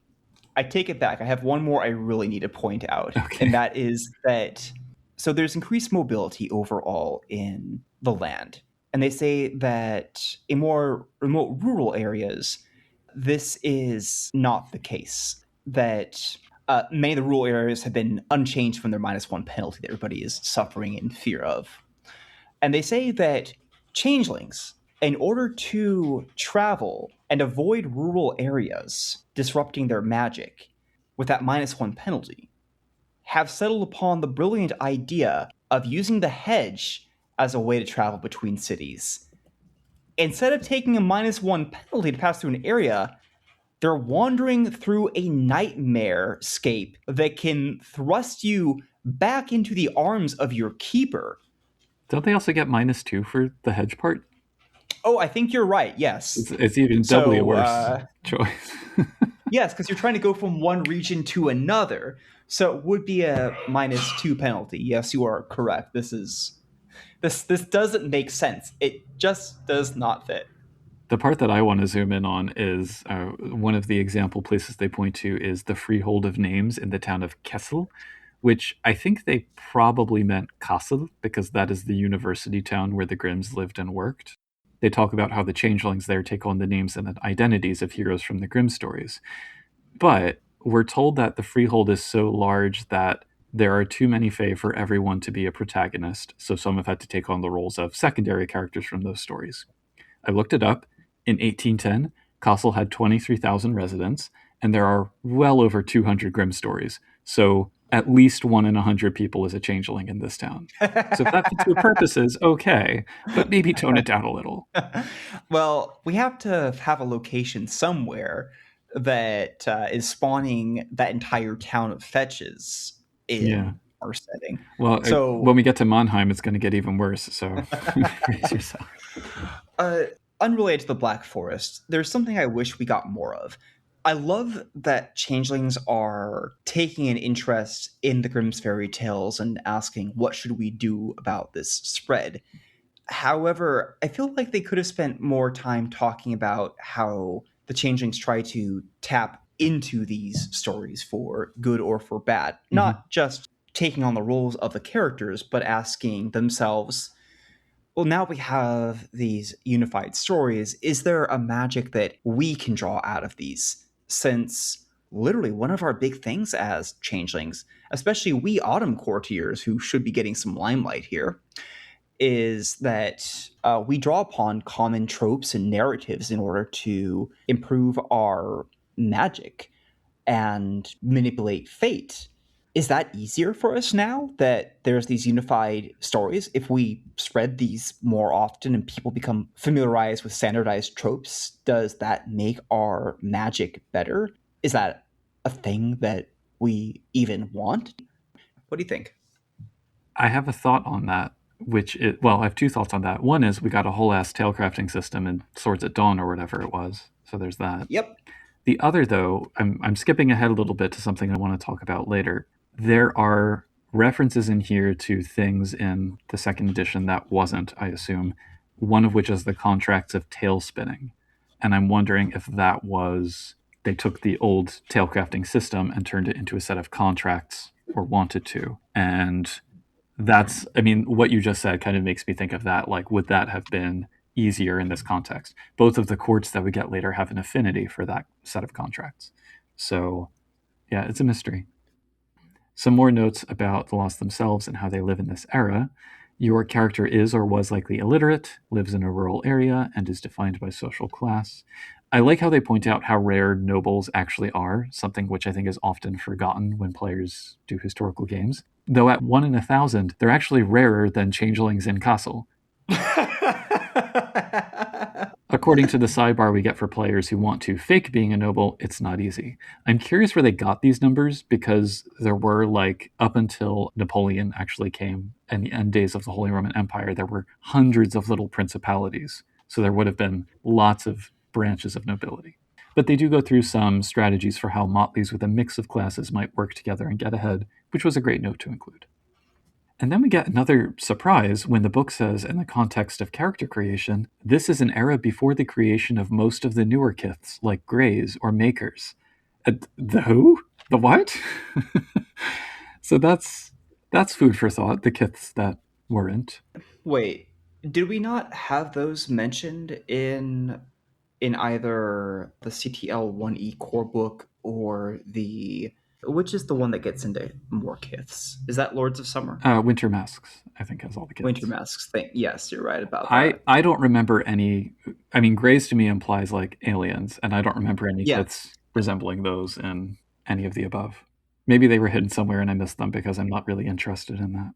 I take it back. I have one more I really need to point out, Okay. and that is that so there's increased mobility overall in the land. And they say that in more remote rural areas, this is not the case. That many of the rural areas have been unchanged from their -1 penalty that everybody is suffering in fear of. And they say that changelings, in order to travel and avoid rural areas disrupting their magic with that -1 penalty, have settled upon the brilliant idea of using the hedge as a way to travel between cities. Instead of taking a -1 penalty to pass through an area, they're wandering through a nightmare scape that can thrust you back into the arms of your keeper. Don't they also get -2 for the hedge part? Oh, I think you're right. Yes. It's even doubly a worse choice. Yes, because you're trying to go from one region to another. So it would be a -2 penalty. Yes, you are correct. This doesn't make sense. It just does not fit. The part that I want to zoom in on is one of the example places they point to is the freehold of names in the town of Kessel, which I think they probably meant Kassel because that is the university town where the Grimms lived and worked. They talk about how the changelings there take on the names and identities of heroes from the Grimm stories. But we're told that the freehold is so large that there are too many fae for everyone to be a protagonist, so some have had to take on the roles of secondary characters from those stories. I looked it up. In 1810, Kassel had 23,000 residents, and there are well over 200 Grimm stories. So at least 1 in 100 people is a changeling in this town. So if that fits your purposes, okay, but maybe tone it down a little. Well, we have to have a location somewhere that is spawning that entire town of fetches in our setting. Well, so when we get to Mannheim, it's going to get even worse, so brace yourself. Unrelated to the Black Forest, there's something I wish we got more of. I love that changelings are taking an interest in the Grimm's fairy tales and asking, what should we do about this spread? However, I feel like they could have spent more time talking about how the changelings try to tap into these stories for good or for bad. Not just taking on the roles of the characters, but asking themselves, well, now we have these unified stories. Is there a magic that we can draw out of these? Since literally one of our big things as changelings, especially we autumn courtiers who should be getting some limelight here, is that we draw upon common tropes and narratives in order to improve our magic and manipulate fate. Is that easier for us now that there's these unified stories? If we spread these more often and people become familiarized with standardized tropes, does that make our magic better? Is that a thing that we even want? What do you think? I have a thought on that, I have two thoughts on that. One is we got a whole ass tail crafting system in Swords at Dawn or whatever it was. So there's that. Yep. The other, though, I'm skipping ahead a little bit to something I want to talk about later. There are references in here to things in the second edition that wasn't, I assume, one of which is the contracts of tail spinning. And I'm wondering if that was, they took the old tail crafting system and turned it into a set of contracts or wanted to. And that's, I mean, what you just said kind of makes me think of that. Like, would that have been easier in this context? Both of the courts that we get later have an affinity for that set of contracts. So, yeah, it's a mystery. Some more notes about the Lost themselves and how they live in this era. Your character is or was likely illiterate, lives in a rural area, and is defined by social class. I like how they point out how rare nobles actually are, something which I think is often forgotten when players do historical games. Though at 1 in 1,000, they're actually rarer than changelings in Kassel. A according to the sidebar we get for players who want to fake being a noble, it's not easy. I'm curious where they got these numbers, because there were, like, up until Napoleon actually came and the end days of the Holy Roman Empire, there were hundreds of little principalities. So there would have been lots of branches of nobility. But they do go through some strategies for how motleys with a mix of classes might work together and get ahead, which was a great note to include. And then we get another surprise when the book says, in the context of character creation, this is an era before the creation of most of the newer kiths, like Greys or Makers. The who? The what? So that's food for thought, the kiths that weren't. Wait, did we not have those mentioned in either the CTL 1E core book or which is the one that gets into more kiths? Is that Lords of Summer? Winter Masks, I think, has all the kiths. Winter Masks thing. Yes, you're right about that. I don't remember any. I mean, Greys to me implies like aliens, and I don't remember any kiths resembling those in any of the above. Maybe they were hidden somewhere and I missed them because I'm not really interested in that.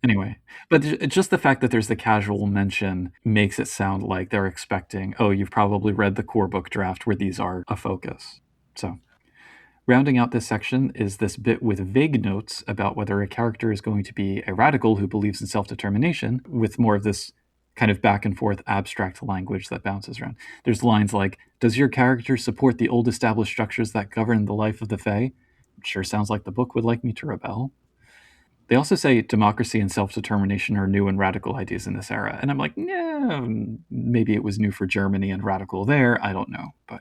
Anyway, but just the fact that there's the casual mention makes it sound like they're expecting, oh, you've probably read the core book draft where these are a focus. So, rounding out this section is this bit with vague notes about whether a character is going to be a radical who believes in self-determination, with more of this kind of back and forth abstract language that bounces around. There's lines like, does your character support the old established structures that govern the life of the Fae? Sure sounds like the book would like me to rebel. They also say democracy and self-determination are new and radical ideas in this era. And I'm like, yeah, maybe it was new for Germany and radical there. I don't know. But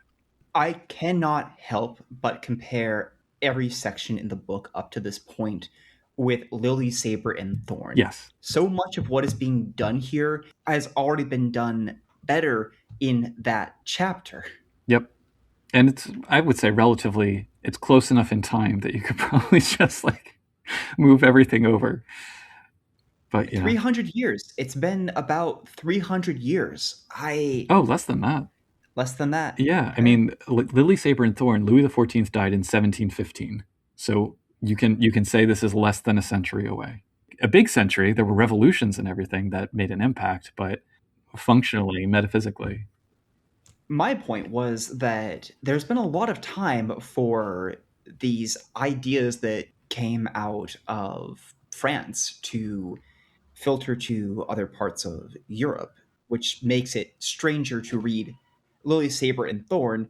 I cannot help but compare every section in the book up to this point with Lily, Saber, and Thorn. Yes. So much of what is being done here has already been done better in that chapter. Yep. And it's, I would say, relatively, it's close enough in time that you could probably just like move everything over. But yeah. 300 years. It's been about 300 years. Less than that. Less than that. Yeah. Okay. I mean, Lily, Saber, and Thorn, Louis XIV died in 1715. So you can say this is less than a century away. A big century. There were revolutions and everything that made an impact, but functionally, metaphysically. My point was that there's been a lot of time for these ideas that came out of France to filter to other parts of Europe, which makes it stranger to read Lily, Saber, and Thorn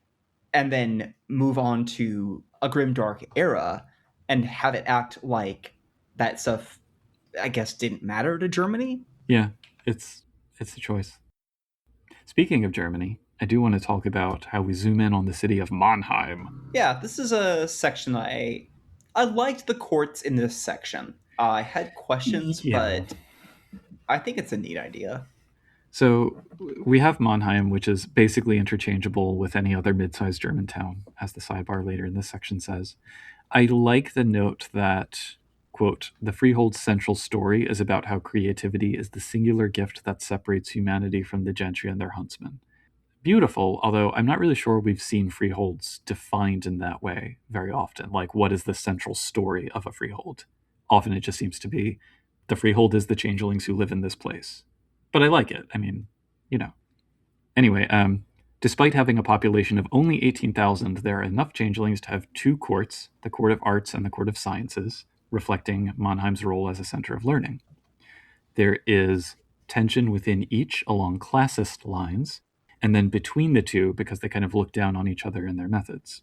and then move on to a Grimm Dark Era and have it act like that stuff, I guess, didn't matter to Germany. Yeah, it's a choice. Speaking of Germany, I do want to talk about how we zoom in on the city of Mannheim. Yeah, this is a section I liked the courts in this section. I had questions, but I think it's a neat idea. So we have Mannheim, which is basically interchangeable with any other mid-sized German town, as the sidebar later in this section says. I like the note that, quote, the freehold's central story is about how creativity is the singular gift that separates humanity from the gentry and their huntsmen. Beautiful, although I'm not really sure we've seen freeholds defined in that way very often. Like, what is the central story of a freehold? Often it just seems to be, the freehold is the changelings who live in this place. But I like it. I mean, Anyway, despite having a population of only 18,000, there are enough changelings to have two courts, the Court of Arts and the Court of Sciences, reflecting Mannheim's role as a center of learning. There is tension within each along classist lines, and then between the two, because they kind of look down on each other in their methods.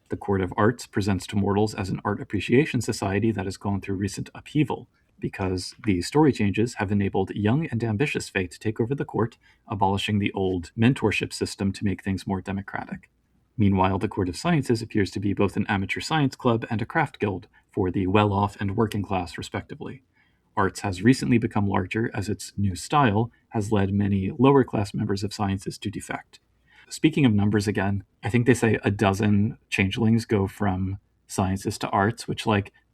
The Court of Arts presents to mortals as an art appreciation society that has gone through recent upheaval, because the story changes have enabled young and ambitious Fae to take over the court, abolishing the old mentorship system to make things more democratic. Meanwhile, the Court of Sciences appears to be both an amateur science club and a craft guild for the well-off and working class, respectively. Arts has recently become larger as its new style has led many lower-class members of Sciences to defect. Speaking of numbers again, I think they say a dozen changelings go from Sciences to Arts, which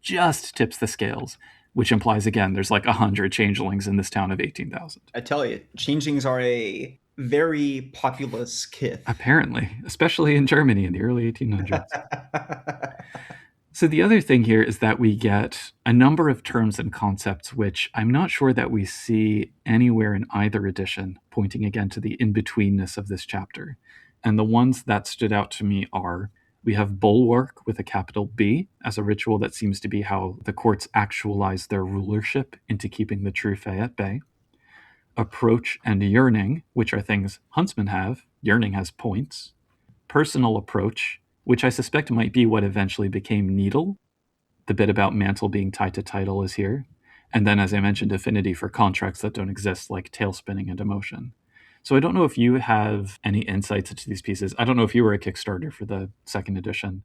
just tips the scales, which implies, again, there's 100 changelings in this town of 18,000. I tell you, changelings are a very populous kith. Apparently, especially in Germany in the early 1800s. So the other thing here is that we get a number of terms and concepts which I'm not sure that we see anywhere in either edition, pointing again to the in-betweenness of this chapter. And the ones that stood out to me are, we have bulwark with a capital B as a ritual that seems to be how the courts actualize their rulership into keeping the true fae at bay. Approach and yearning, which are things huntsmen have. Yearning has points. Personal approach, which I suspect might be what eventually became needle. The bit about mantle being tied to title is here. And then, as I mentioned, affinity for contracts that don't exist, like tail spinning and emotion. So I don't know if you have any insights into these pieces. I don't know if you were a Kickstarter for the second edition,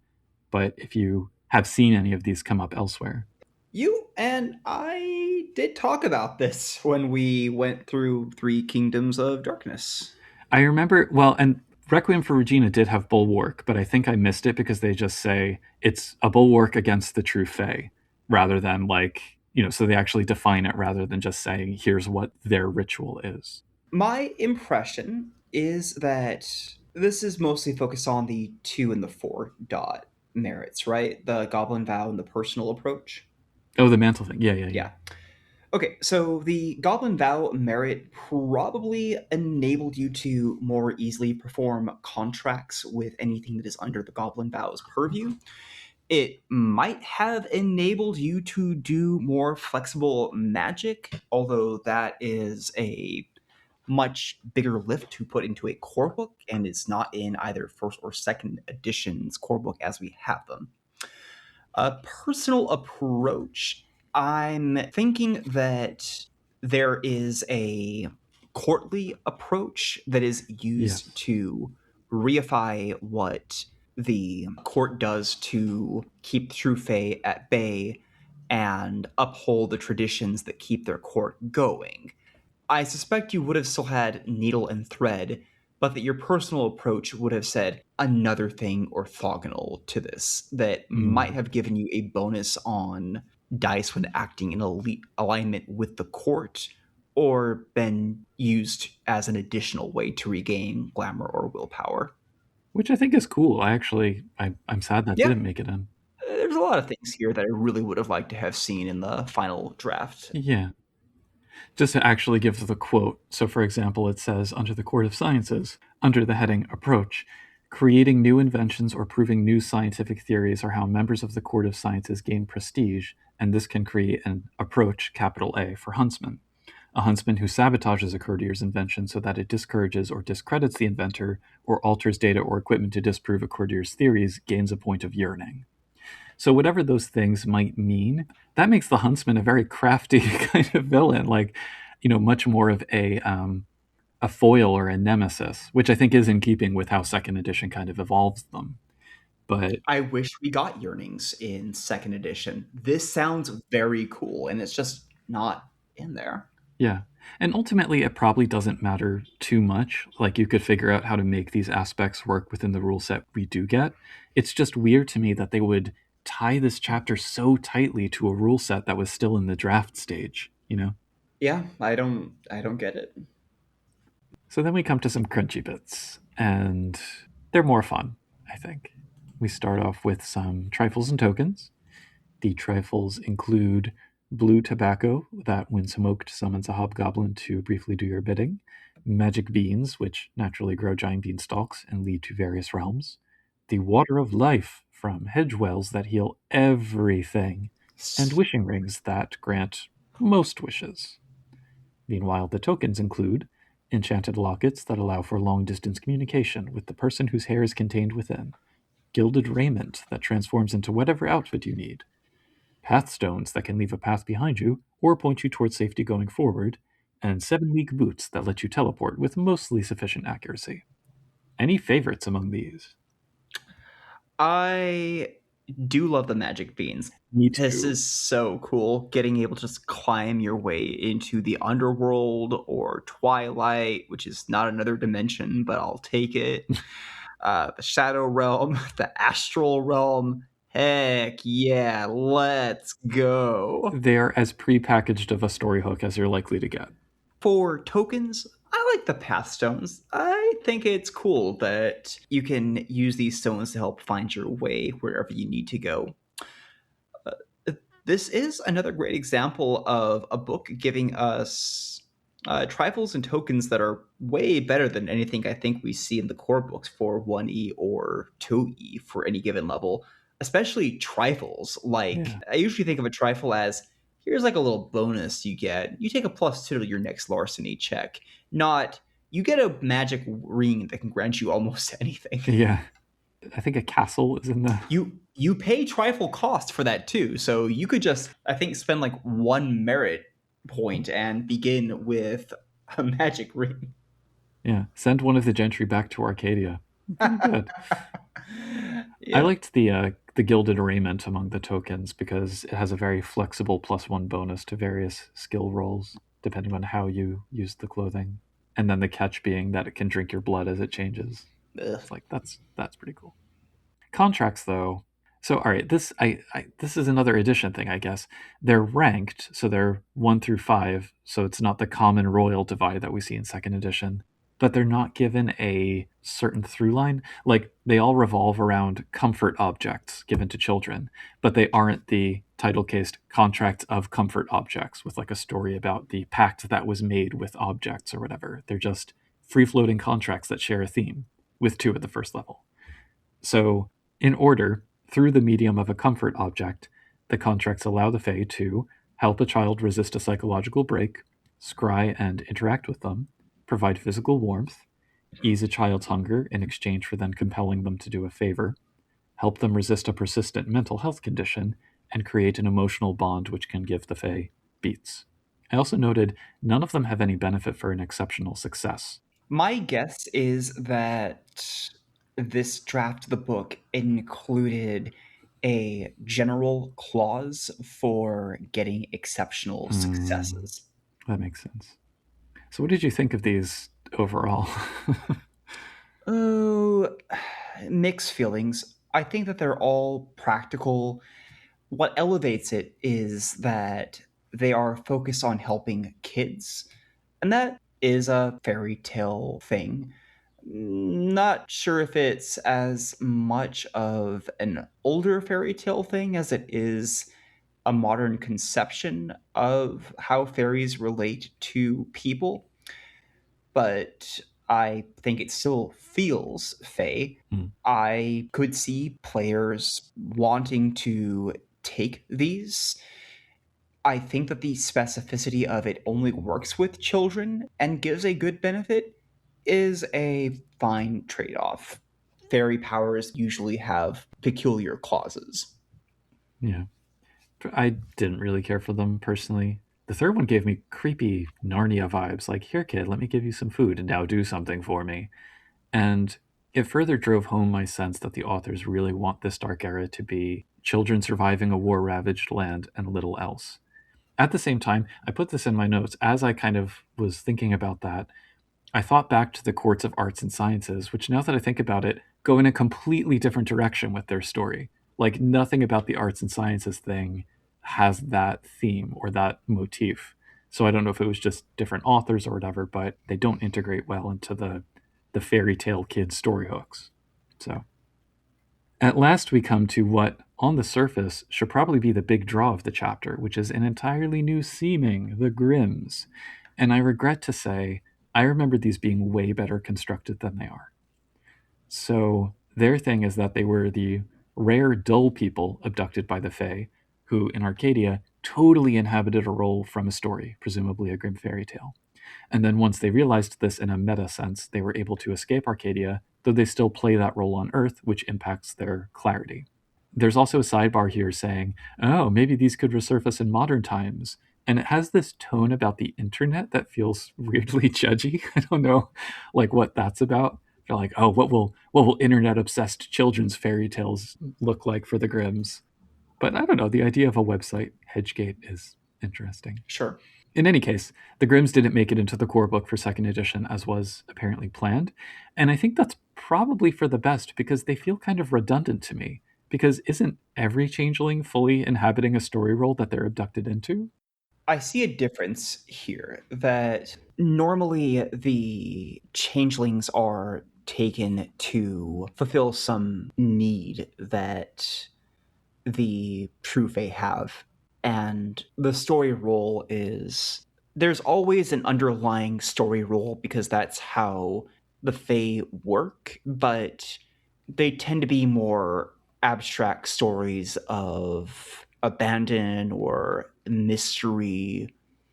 but if you have seen any of these come up elsewhere. You and I did talk about this when we went through Three Kingdoms of Darkness. I remember, well, and Requiem for Regina did have bulwark, but I think I missed it because they just say it's a bulwark against the true fae, rather than like, so they actually define it rather than just saying, here's what their ritual is. My impression is that this is mostly focused on the 2 and the 4 dot merits, right? The Goblin Vow and the personal approach. Oh, the mantle thing. Yeah. Okay, so the Goblin Vow merit probably enabled you to more easily perform contracts with anything that is under the Goblin Vow's purview. It might have enabled you to do more flexible magic, although that is a much bigger lift to put into a core book and is not in either first or second edition's core book as we have them. A personal approach, I'm thinking that there is a courtly approach that is used to reify what the court does to keep true fae at bay and uphold the traditions that keep their court going. I suspect you would have still had needle and thread, but that your personal approach would have said another thing orthogonal to this that might have given you a bonus on dice when acting in elite alignment with the court, or been used as an additional way to regain glamour or willpower. Which I think is cool. I'm sad that Yeah. didn't make it in. There's a lot of things here that I really would have liked to have seen in the final draft. Yeah. Just to actually give the quote. So, for example, it says, under the Court of Sciences, under the heading Approach, creating new inventions or proving new scientific theories are how members of the Court of Sciences gain prestige, and this can create an approach, capital A, for huntsman. A huntsman who sabotages a courtier's invention so that it discourages or discredits the inventor or alters data or equipment to disprove a courtier's theories gains a point of yearning. So whatever those things might mean, that makes the huntsman a very crafty kind of villain, like, much more of a foil or a nemesis, which I think is in keeping with how second edition kind of evolves them. But I wish we got yearnings in second edition. This sounds very cool, and it's just not in there. yeah. And ultimately, it probably doesn't matter too much. Like, you could figure out how to make these aspects work within the rule set we do get. It's just weird to me that they would tie this chapter so tightly to a rule set that was still in the draft stage, Yeah, I don't get it. So then we come to some crunchy bits, and they're more fun, I think. We start off with some trifles and tokens. The trifles include blue tobacco that, when smoked, summons a hobgoblin to briefly do your bidding, magic beans, which naturally grow giant beanstalks and lead to various realms, the water of life from hedge wells that heal everything, and wishing rings that grant most wishes. Meanwhile, the tokens include enchanted lockets that allow for long-distance communication with the person whose hair is contained within, gilded raiment that transforms into whatever outfit you need, pathstones that can leave a path behind you or point you towards safety going forward, and 7-week boots that let you teleport with mostly sufficient accuracy. Any favorites among these? I do love the magic beans. Me too. This is so cool, getting able to just climb your way into the underworld or Twilight, which is not another dimension, but I'll take it. The Shadow Realm, the Astral Realm. Heck yeah, let's go. They are as pre-packaged of a story hook as you're likely to get. For tokens, I like the path stones. I think it's cool that you can use these stones to help find your way wherever you need to go. This is another great example of a book giving us trifles and tokens that are way better than anything I think we see in the core books for 1E or 2E for any given level, especially trifles. Like, Yeah. I usually think of a trifle as here's like a little bonus you get. You take a +2 to your next larceny check, not you get a magic ring that can grant you almost anything. Yeah. I think a castle is in the... You pay trifle cost for that too, so you could just, I think, spend like 1 merit point and begin with a magic ring. Yeah. Send one of the gentry back to Arcadia. Pretty good. I Yeah. liked the gilded raiment among the tokens because it has a very flexible +1 bonus to various skill rolls, depending on how you use the clothing. And then the catch being that it can drink your blood as it changes. Ugh. It's like that's pretty cool. Contracts though. So all right, this is another edition thing, I guess. They're ranked, so they're 1 through 5, so it's not the common royal divide that we see in second edition. But they're not given a certain through line. Like they all revolve around comfort objects given to children, but they aren't the title cased contracts of comfort objects with like a story about the pact that was made with objects or whatever. They're just free floating contracts that share a theme, with 2 at the first level. So, in order, through the medium of a comfort object, the contracts allow the Fae to help a child resist a psychological break, scry and interact with them, provide physical warmth, ease a child's hunger in exchange for then compelling them to do a favor, help them resist a persistent mental health condition, and create an emotional bond which can give the Fae beats. I also noted none of them have any benefit for an exceptional success. My guess is that this draft of the book included a general clause for getting exceptional successes. That makes sense. So, what did you think of these overall? Oh, mixed feelings. I think that they're all practical. What elevates it is that they are focused on helping kids, and that is a fairy tale thing. Not sure if it's as much of an older fairy tale thing as it is a modern conception of how fairies relate to people, but I think it still feels Fae. Mm. I could see players wanting to take these. I think that the specificity of it only works with children and gives a good benefit is a fine trade off. Fairy powers usually have peculiar clauses. Yeah. I didn't really care for them personally. The third one gave me creepy Narnia vibes, like, here, kid, let me give you some food and now do something for me. And it further drove home my sense that the authors really want this dark era to be children surviving a war ravaged land and little else. At the same time, I put this in my notes as I kind of was thinking about that. I thought back to the courts of arts and sciences, which now that I think about it, go in a completely different direction with their story. Like nothing about the arts and sciences thing has that theme or that motif. So I don't know if it was just different authors or whatever, but they don't integrate well into the fairy tale kid story hooks. So at last we come to what, on the surface, should probably be the big draw of the chapter, which is an entirely new seeming, the Grimms. And I regret to say, I remember these being way better constructed than they are. So their thing is that they were the rare dull people abducted by the Fae, who in Arcadia totally inhabited a role from a story, presumably a Grimm fairy tale. And then once they realized this in a meta sense, they were able to escape Arcadia, though they still play that role on Earth, which impacts their clarity. There's also a sidebar here saying, oh, maybe these could resurface in modern times. And it has this tone about the internet that feels weirdly judgy. I don't know like what that's about. They're like, oh, what will internet obsessed children's fairy tales look like for the Grimms? But I don't know, the idea of a website Hedgegate is interesting. Sure. In any case, the Grimms didn't make it into the core book for second edition as was apparently planned. And I think that's probably for the best because they feel kind of redundant to me. Because isn't every changeling fully inhabiting a story role that they're abducted into? I see a difference here that normally the changelings are taken to fulfill some need that the true Fae have. And the story role is there's always an underlying story role because that's how the Fae work, but they tend to be more abstract stories of abandon or mystery,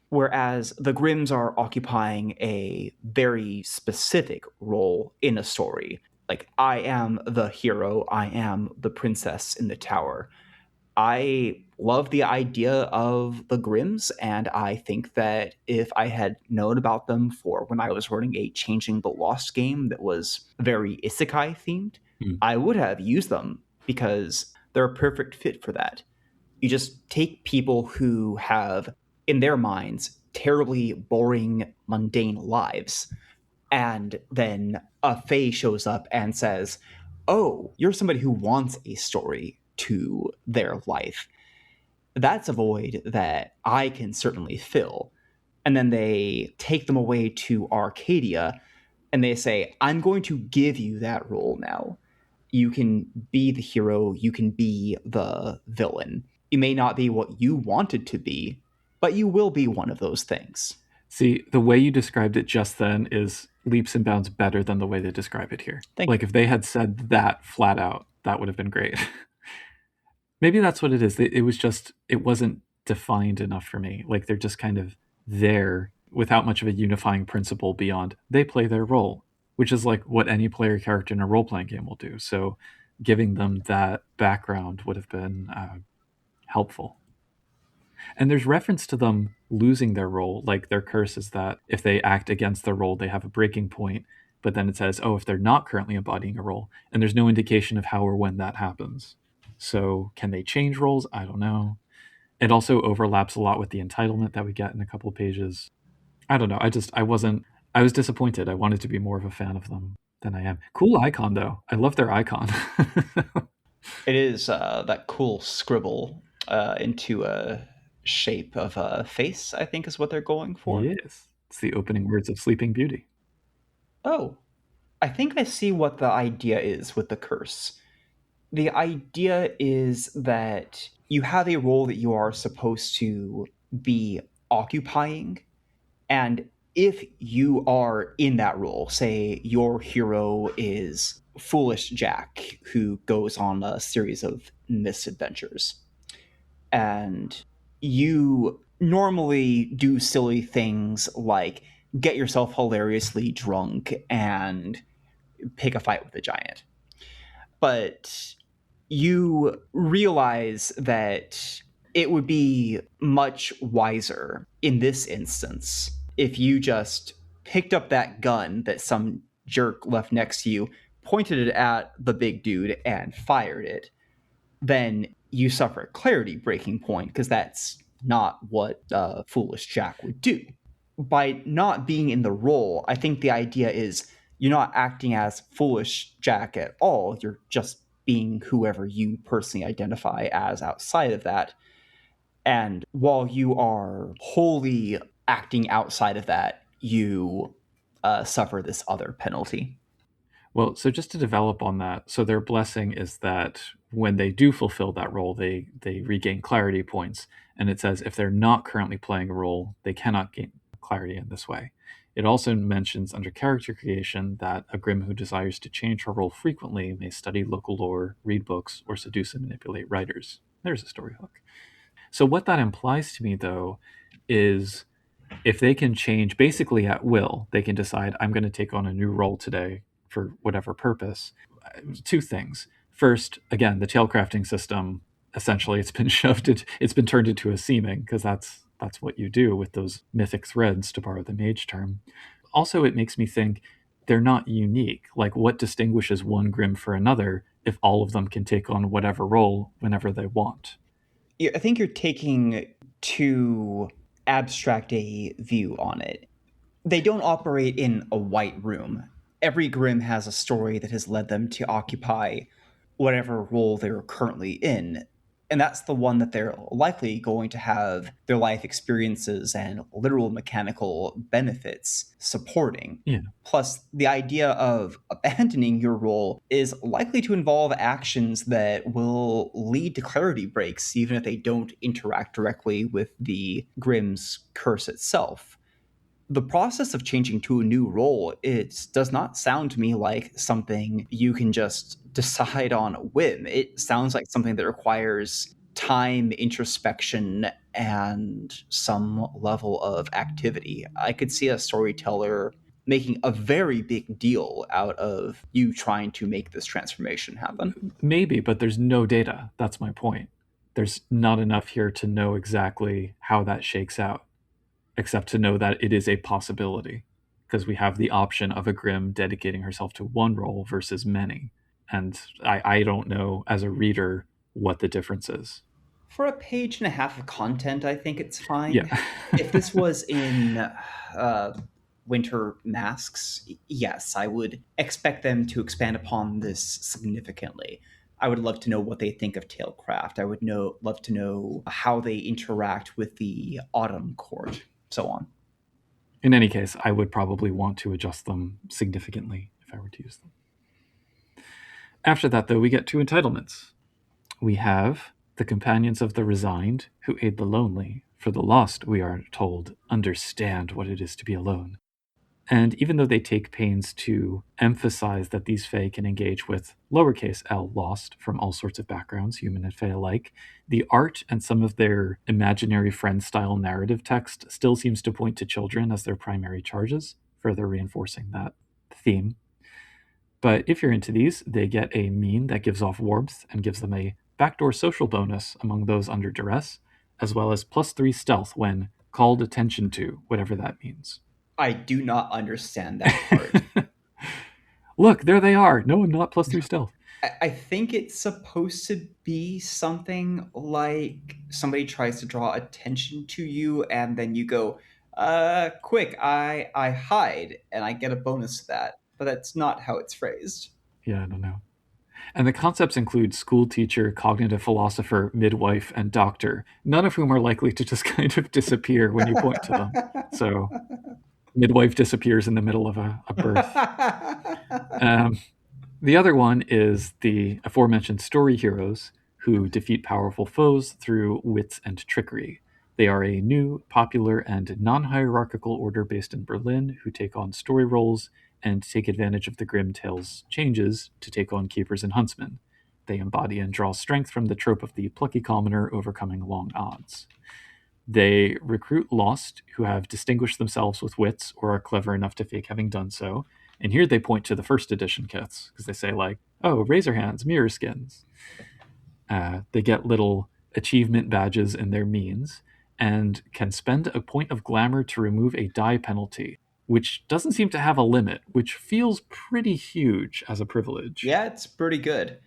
whereas the Grimms are occupying a very specific role in a story. Like, I am the hero, I am the princess in the tower. I love the idea of the Grimms, and I think that if I had known about them for when I was running a Changing the Lost game that was very isekai themed, I would have used them because they're a perfect fit for that. You just take people who have, in their minds, terribly boring, mundane lives, and then a Fae shows up and says, "Oh, you're somebody who wants a story to their life." That's a void that I can certainly fill. And then they take them away to Arcadia and they say, "I'm going to give you that role now. You can be the hero, you can be the villain. You may not be what you wanted to be, but you will be one of those things." See, the way you described it just then is leaps and bounds better than the way they describe it here. Like, if they had said that flat out, that would have been great. Maybe that's what it is. It was just, it wasn't defined enough for me. Like, they're just kind of there without much of a unifying principle beyond they play their role, which is like what any player character in a role-playing game will do. So giving them that background would have been helpful. And there's reference to them losing their role, like their curse is that if they act against their role, they have a breaking point. But then it says, oh, if they're not currently embodying a role, and there's no indication of how or when that happens. So can they change roles? I don't know. It also overlaps a lot with the entitlement that we get in a couple of pages. I don't know. I was disappointed. I wanted to be more of a fan of them than I am. Cool icon, though. I love their icon. It is that cool scribble into a shape of a face, I think is what they're going for. Yes. It's the opening words of Sleeping Beauty. Oh, I think I see what the idea is with the curse. The idea is that you have a role that you are supposed to be occupying, and if you are in that role, say your hero is Foolish Jack, who goes on a series of misadventures, and you normally do silly things like get yourself hilariously drunk and pick a fight with a giant. But you realize that it would be much wiser in this instance if you just picked up that gun that some jerk left next to you, pointed it at the big dude, and fired it. Then you suffer a clarity breaking point because that's not what Foolish Jack would do. By not being in the role, I think the idea is you're not acting as Foolish Jack at all. You're just being whoever you personally identify as outside of that. And while you are wholly acting outside of that, you suffer this other penalty. Well, so just to develop on that, so their blessing is that when they do fulfill that role, they regain clarity points. And it says if they're not currently playing a role, they cannot gain clarity in this way. It also mentions under character creation that a Grimm who desires to change her role frequently may study local lore, read books, or seduce and manipulate writers. There's a story hook. So what that implies to me, though, is if they can change basically at will, they can decide, I'm going to take on a new role today for whatever purpose. Two things. First, again, the tail crafting system, essentially it's been it's been turned into a seeming, because that's what you do with those mythic threads, to borrow the mage term. Also, it makes me think they're not unique. Like, what distinguishes one Grimm for another if all of them can take on whatever role whenever they want? I think you're taking too abstract a view on it. They don't operate in a white room. Every Grimm has a story that has led them to occupy whatever role they're currently in. And that's the one that they're likely going to have their life experiences and literal mechanical benefits supporting. Yeah. Plus, the idea of abandoning your role is likely to involve actions that will lead to clarity breaks, even if they don't interact directly with the Grimm's curse itself. The process of changing to a new role, it does not sound to me like something you can just decide on a whim. It sounds like something that requires time, introspection, and some level of activity. I could see a storyteller making a very big deal out of you trying to make this transformation happen. Maybe, but there's no data. That's my point. There's not enough here to know exactly how that shakes out, except to know that it is a possibility, because we have the option of a Grimm dedicating herself to one role versus many. And I don't know, as a reader, what the difference is. For a page and a half of content, I think it's fine. Yeah. If this was in Winter Masks, yes, I would expect them to expand upon this significantly. I would love to know what they think of Tailcraft. I would love to know how they interact with the Autumn Court, so on. In any case, I would probably want to adjust them significantly if I were to use them. After that, though, we get two entitlements. We have the companions of the resigned who aid the lonely. For the lost, we are told, understand what it is to be alone. And even though they take pains to emphasize that these fae can engage with lowercase l lost from all sorts of backgrounds, human and fae alike, the art and some of their imaginary friend-style narrative text still seems to point to children as their primary charges, further reinforcing that theme. But if you're into these, they get a mien that gives off warmth and gives them a backdoor social bonus among those under duress, as well as +3 stealth when called attention to, whatever that means. I do not understand that part. Look, there they are. No, not +3 stealth. I think it's supposed to be something like somebody tries to draw attention to you, and then you go, quick, I hide, and I get a bonus to that. But that's not how it's phrased. Yeah, I don't know. And the concepts include school teacher, cognitive philosopher, midwife, and doctor, none of whom are likely to just kind of disappear when you point to them. So midwife disappears in the middle of a birth. The other one is the aforementioned story heroes who defeat powerful foes through wits and trickery. They are a new, popular, and non-hierarchical order based in Berlin who take on story roles and take advantage of the Grimm Tales changes to take on keepers and huntsmen. They embody and draw strength from the trope of the plucky commoner overcoming long odds. They recruit lost who have distinguished themselves with wits or are clever enough to fake having done so. And here they point to the first edition kits because they say, like, oh, razor hands, mirror skins. They get little achievement badges in their means and can spend a point of glamour to remove a die penalty, which doesn't seem to have a limit, which feels pretty huge as a privilege. Yeah, it's pretty good.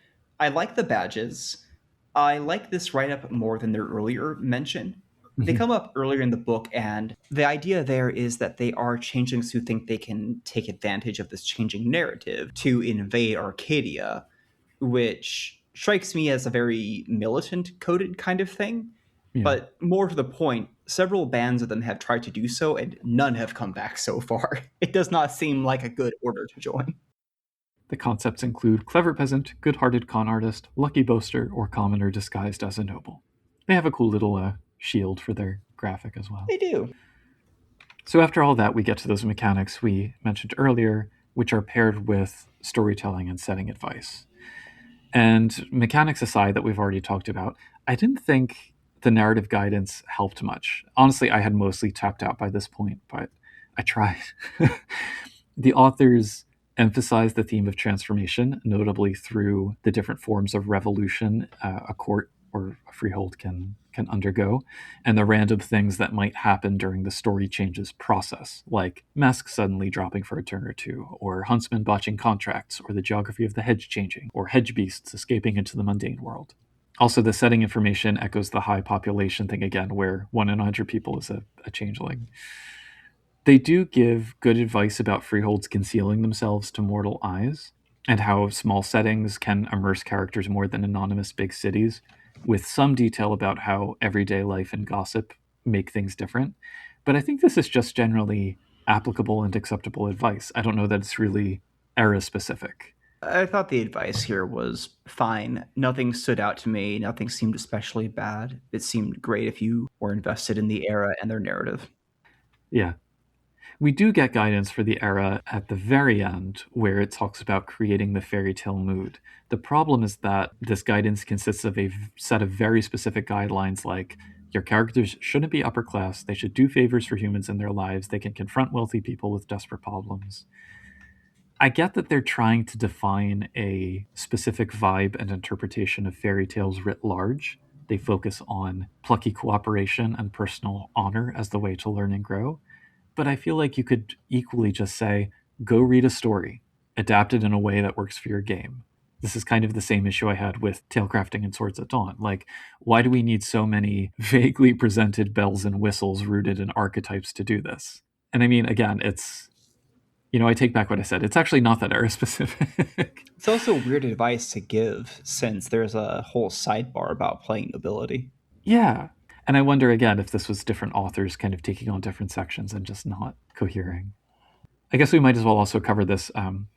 I like the badges. I like this write-up more than their earlier mention. They come up earlier in the book, and the idea there is that they are changelings who think they can take advantage of this changing narrative to invade Arcadia, which strikes me as a very militant-coded kind of thing. Yeah. But more to the point, several bands of them have tried to do so, and none have come back so far. It does not seem like a good order to join. The concepts include clever peasant, good-hearted con artist, lucky boaster, or commoner disguised as a noble. They have a cool little shield for their graphic as well. They do. So after all that, we get to those mechanics we mentioned earlier, which are paired with storytelling and setting advice. And mechanics aside that we've already talked about, I didn't think the narrative guidance helped much. Honestly, I had mostly tapped out by this point, but I tried. The authors emphasize the theme of transformation, notably through the different forms of revolution a court or a freehold can undergo, and the random things that might happen during the story changes process, like masks suddenly dropping for a turn or two, or huntsmen botching contracts, or the geography of the hedge changing, or hedge beasts escaping into the mundane world. Also, the setting information echoes the high population thing again, where 1 in 100 people is a changeling. They do give good advice about freeholds concealing themselves to mortal eyes, and how small settings can immerse characters more than anonymous big cities. with some detail about how everyday life and gossip make things different. But I think this is just generally applicable and acceptable advice. I don't know that it's really era specific. I thought the advice here was fine. Nothing stood out to me. Nothing seemed especially bad. It seemed great if you were invested in the era and their narrative. Yeah. We do get guidance for the era at the very end, where it talks about creating the fairy tale mood. The problem is that this guidance consists of a set of very specific guidelines, like your characters shouldn't be upper class, they should do favors for humans in their lives, they can confront wealthy people with desperate problems. I get that they're trying to define a specific vibe and interpretation of fairy tales writ large. They focus on plucky cooperation and personal honor as the way to learn and grow. But I feel like you could equally just say, go read a story, adapt it in a way that works for your game. This is kind of the same issue I had with Talecrafting and Swords at Dawn. Like, why do we need so many vaguely presented bells and whistles rooted in archetypes to do this? And I mean, again, it's, I take back what I said. It's actually not that era specific. It's also weird advice to give since there's a whole sidebar about playing nobility. Yeah. And I wonder again if this was different authors kind of taking on different sections and just not cohering. I guess we might as well also cover this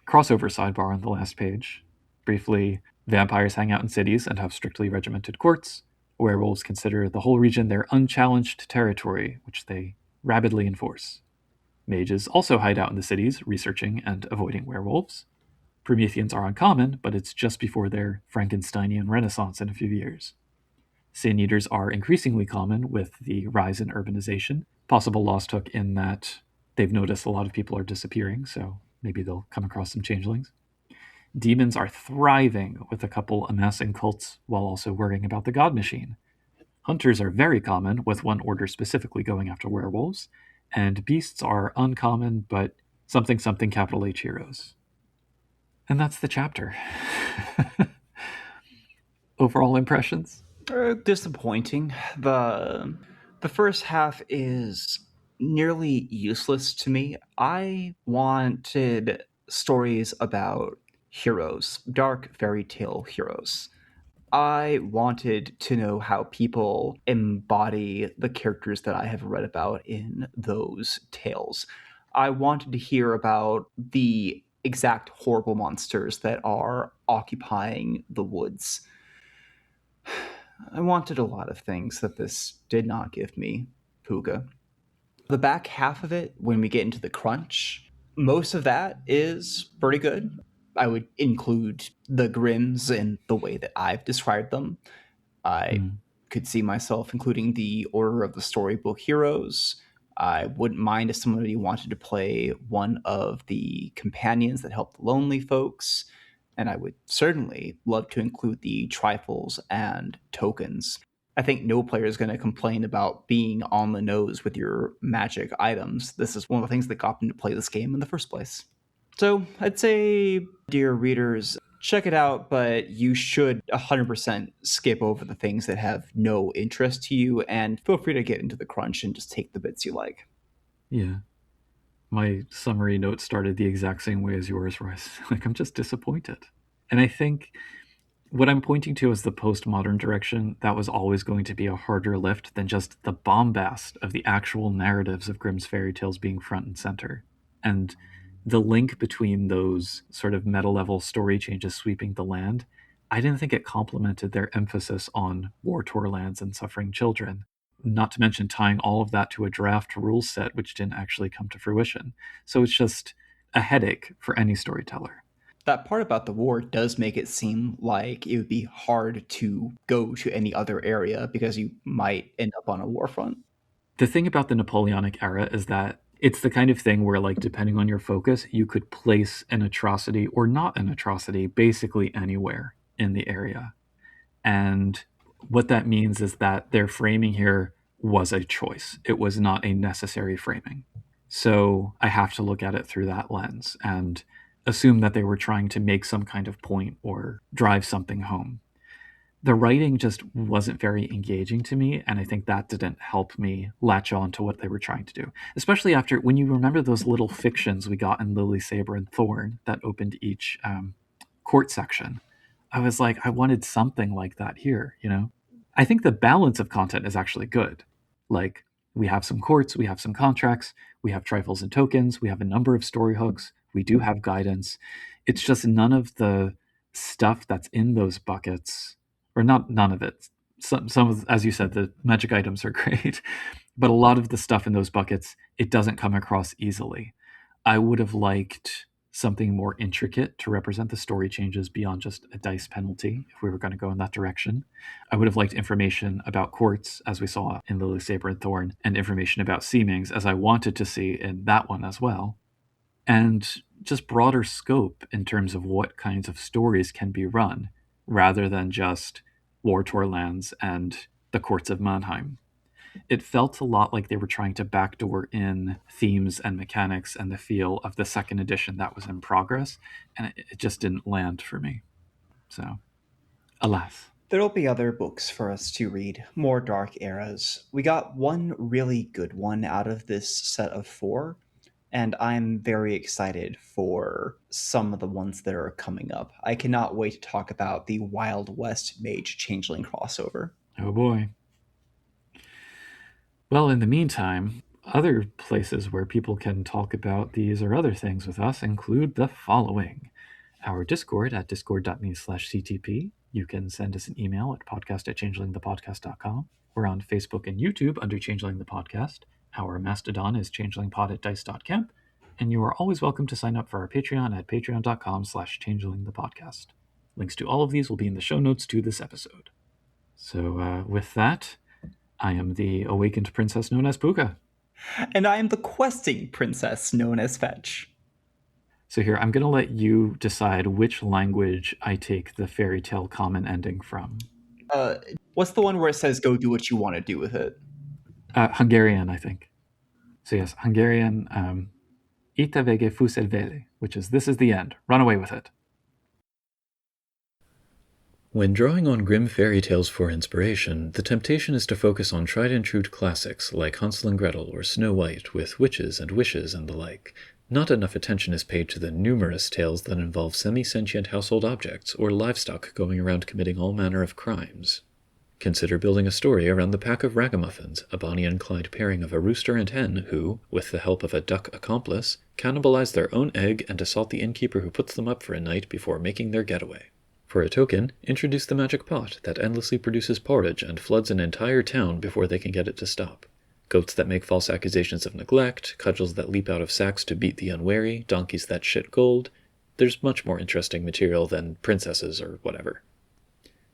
crossover sidebar on the last page. Briefly, vampires hang out in cities and have strictly regimented courts. Werewolves consider the whole region their unchallenged territory, which they rabidly enforce. Mages also hide out in the cities, researching and avoiding werewolves. Prometheans are uncommon, but it's just before their Frankensteinian renaissance in a few years. Sin eaters are increasingly common with the rise in urbanization. Possible lost hook in that they've noticed a lot of people are disappearing, so maybe they'll come across some changelings. Demons are thriving, with a couple amassing cults while also worrying about the god machine. Hunters are very common, with one order specifically going after werewolves. And beasts are uncommon, but something something capital H heroes. And that's the chapter. Overall impressions? Disappointing. The first half is nearly useless to me. I wanted stories about heroes, dark fairy tale heroes. I wanted to know how people embody the characters that I have read about in those tales. I wanted to hear about the exact horrible monsters that are occupying the woods. I wanted a lot of things that this did not give me, Pooka. The back half of it, when we get into the crunch, most of that is pretty good. I would include the Grimms in the way that I've described them. I could see myself including the Order of the Storybook Heroes. I wouldn't mind if somebody wanted to play one of the companions that help the lonely folks. And I would certainly love to include the trifles and tokens. I think no player is going to complain about being on the nose with your magic items. This is one of the things that got them to play this game in the first place. So I'd say, dear readers, check it out, but you should 100% skip over the things that have no interest to you, and feel free to get into the crunch and just take the bits you like. Yeah. My summary note started the exact same way as yours, where I was like, I'm just disappointed. And I think what I'm pointing to is the postmodern direction. That was always going to be a harder lift than just the bombast of the actual narratives of Grimm's fairy tales being front and center. And the link between those sort of meta level story changes sweeping the land, I didn't think it complemented their emphasis on war-torn lands and suffering children. Not to mention tying all of that to a draft rule set, which didn't actually come to fruition. So it's just a headache for any storyteller. That part about the war does make it seem like it would be hard to go to any other area because you might end up on a war front. The thing about the Napoleonic era is that it's the kind of thing where, like, depending on your focus, you could place an atrocity or not an atrocity basically anywhere in the area. And what that means is that their framing here was a choice. It was not a necessary framing. So I have to look at it through that lens and assume that they were trying to make some kind of point or drive something home. The writing just wasn't very engaging to me, and I think that didn't help me latch on to what they were trying to do. Especially after, when you remember those little fictions we got in Lily, Saber, and Thorn that opened each court section, I was like, I wanted something like that here, you know? I think the balance of content is actually good. Like, we have some courts, we have some contracts, we have trifles and tokens, we have a number of story hooks, we do have guidance. It's just none of the stuff that's in those buckets, or not none of it. Some of, as you said, the magic items are great, but a lot of the stuff in those buckets, it doesn't come across easily. I would have liked something more intricate to represent the story changes beyond just a dice penalty if we were going to go in that direction. I would have liked information about courts, as we saw in Lily, Saber, and Thorn, and information about seemings, as I wanted to see in that one as well. And just broader scope in terms of what kinds of stories can be run, rather than just War Torlands and the Courts of Mannheim. It felt a lot like they were trying to backdoor in themes and mechanics and the feel of the second edition that was in progress, and it just didn't land for me. So, alas. There'll be other books for us to read, more Dark Eras. We got one really good one out of this set of 4, and I'm very excited for some of the ones that are coming up. I cannot wait to talk about the Wild West Mage Changeling crossover. Oh boy. Well, in the meantime, other places where people can talk about these or other things with us include the following. Our Discord at discord.me/CTP. You can send us an email at podcast@changelingthepodcast.com. We're on Facebook and YouTube under Changeling the Podcast. Our Mastodon is changelingpod@dice.camp. And you are always welcome to sign up for our Patreon at patreon.com/changelingthepodcast. Links to all of these will be in the show notes to this episode. So with that, I am the awakened princess known as Pooka. And I am the questing princess known as Fetch. So here, I'm going to let you decide which language I take the fairy tale common ending from. What's the one where it says, go do what you want to do with it? Hungarian, I think. So yes, Hungarian, Ita vege fus el vele, which is, this is the end. Run away with it. When drawing on Grimm fairy tales for inspiration, the temptation is to focus on tried-and-true classics like Hansel and Gretel or Snow White with witches and wishes and the like. Not enough attention is paid to the numerous tales that involve semi-sentient household objects or livestock going around committing all manner of crimes. Consider building a story around the Pack of Ragamuffins, a Bonnie and Clyde pairing of a rooster and hen who, with the help of a duck accomplice, cannibalize their own egg and assault the innkeeper who puts them up for a night before making their getaway. For a token, introduce the magic pot that endlessly produces porridge and floods an entire town before they can get it to stop. Goats that make false accusations of neglect, cudgels that leap out of sacks to beat the unwary, donkeys that shit gold. There's much more interesting material than princesses or whatever.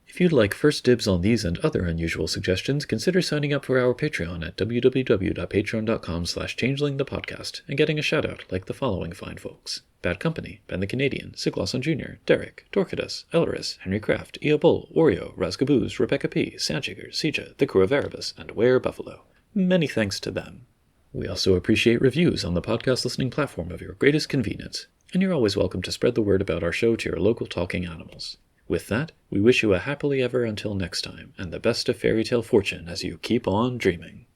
If you'd like first dibs on these and other unusual suggestions, consider signing up for our Patreon at www.patreon.com/changelingthepodcast and getting a shout-out like the following fine folks. Bad Company, Ben the Canadian, Sig Lawson Jr., Derek, Dorcadus, Elris, Henry Kraft, Ea Bull, Oreo, Razgaboos, Rebecca P., Sandshaker, Sija, The Crew of Erebus, and Ware Buffalo. Many thanks to them. We also appreciate reviews on the podcast listening platform of your greatest convenience, and you're always welcome to spread the word about our show to your local talking animals. With that, we wish you a happily ever until next time, and the best of fairy tale fortune as you keep on dreaming.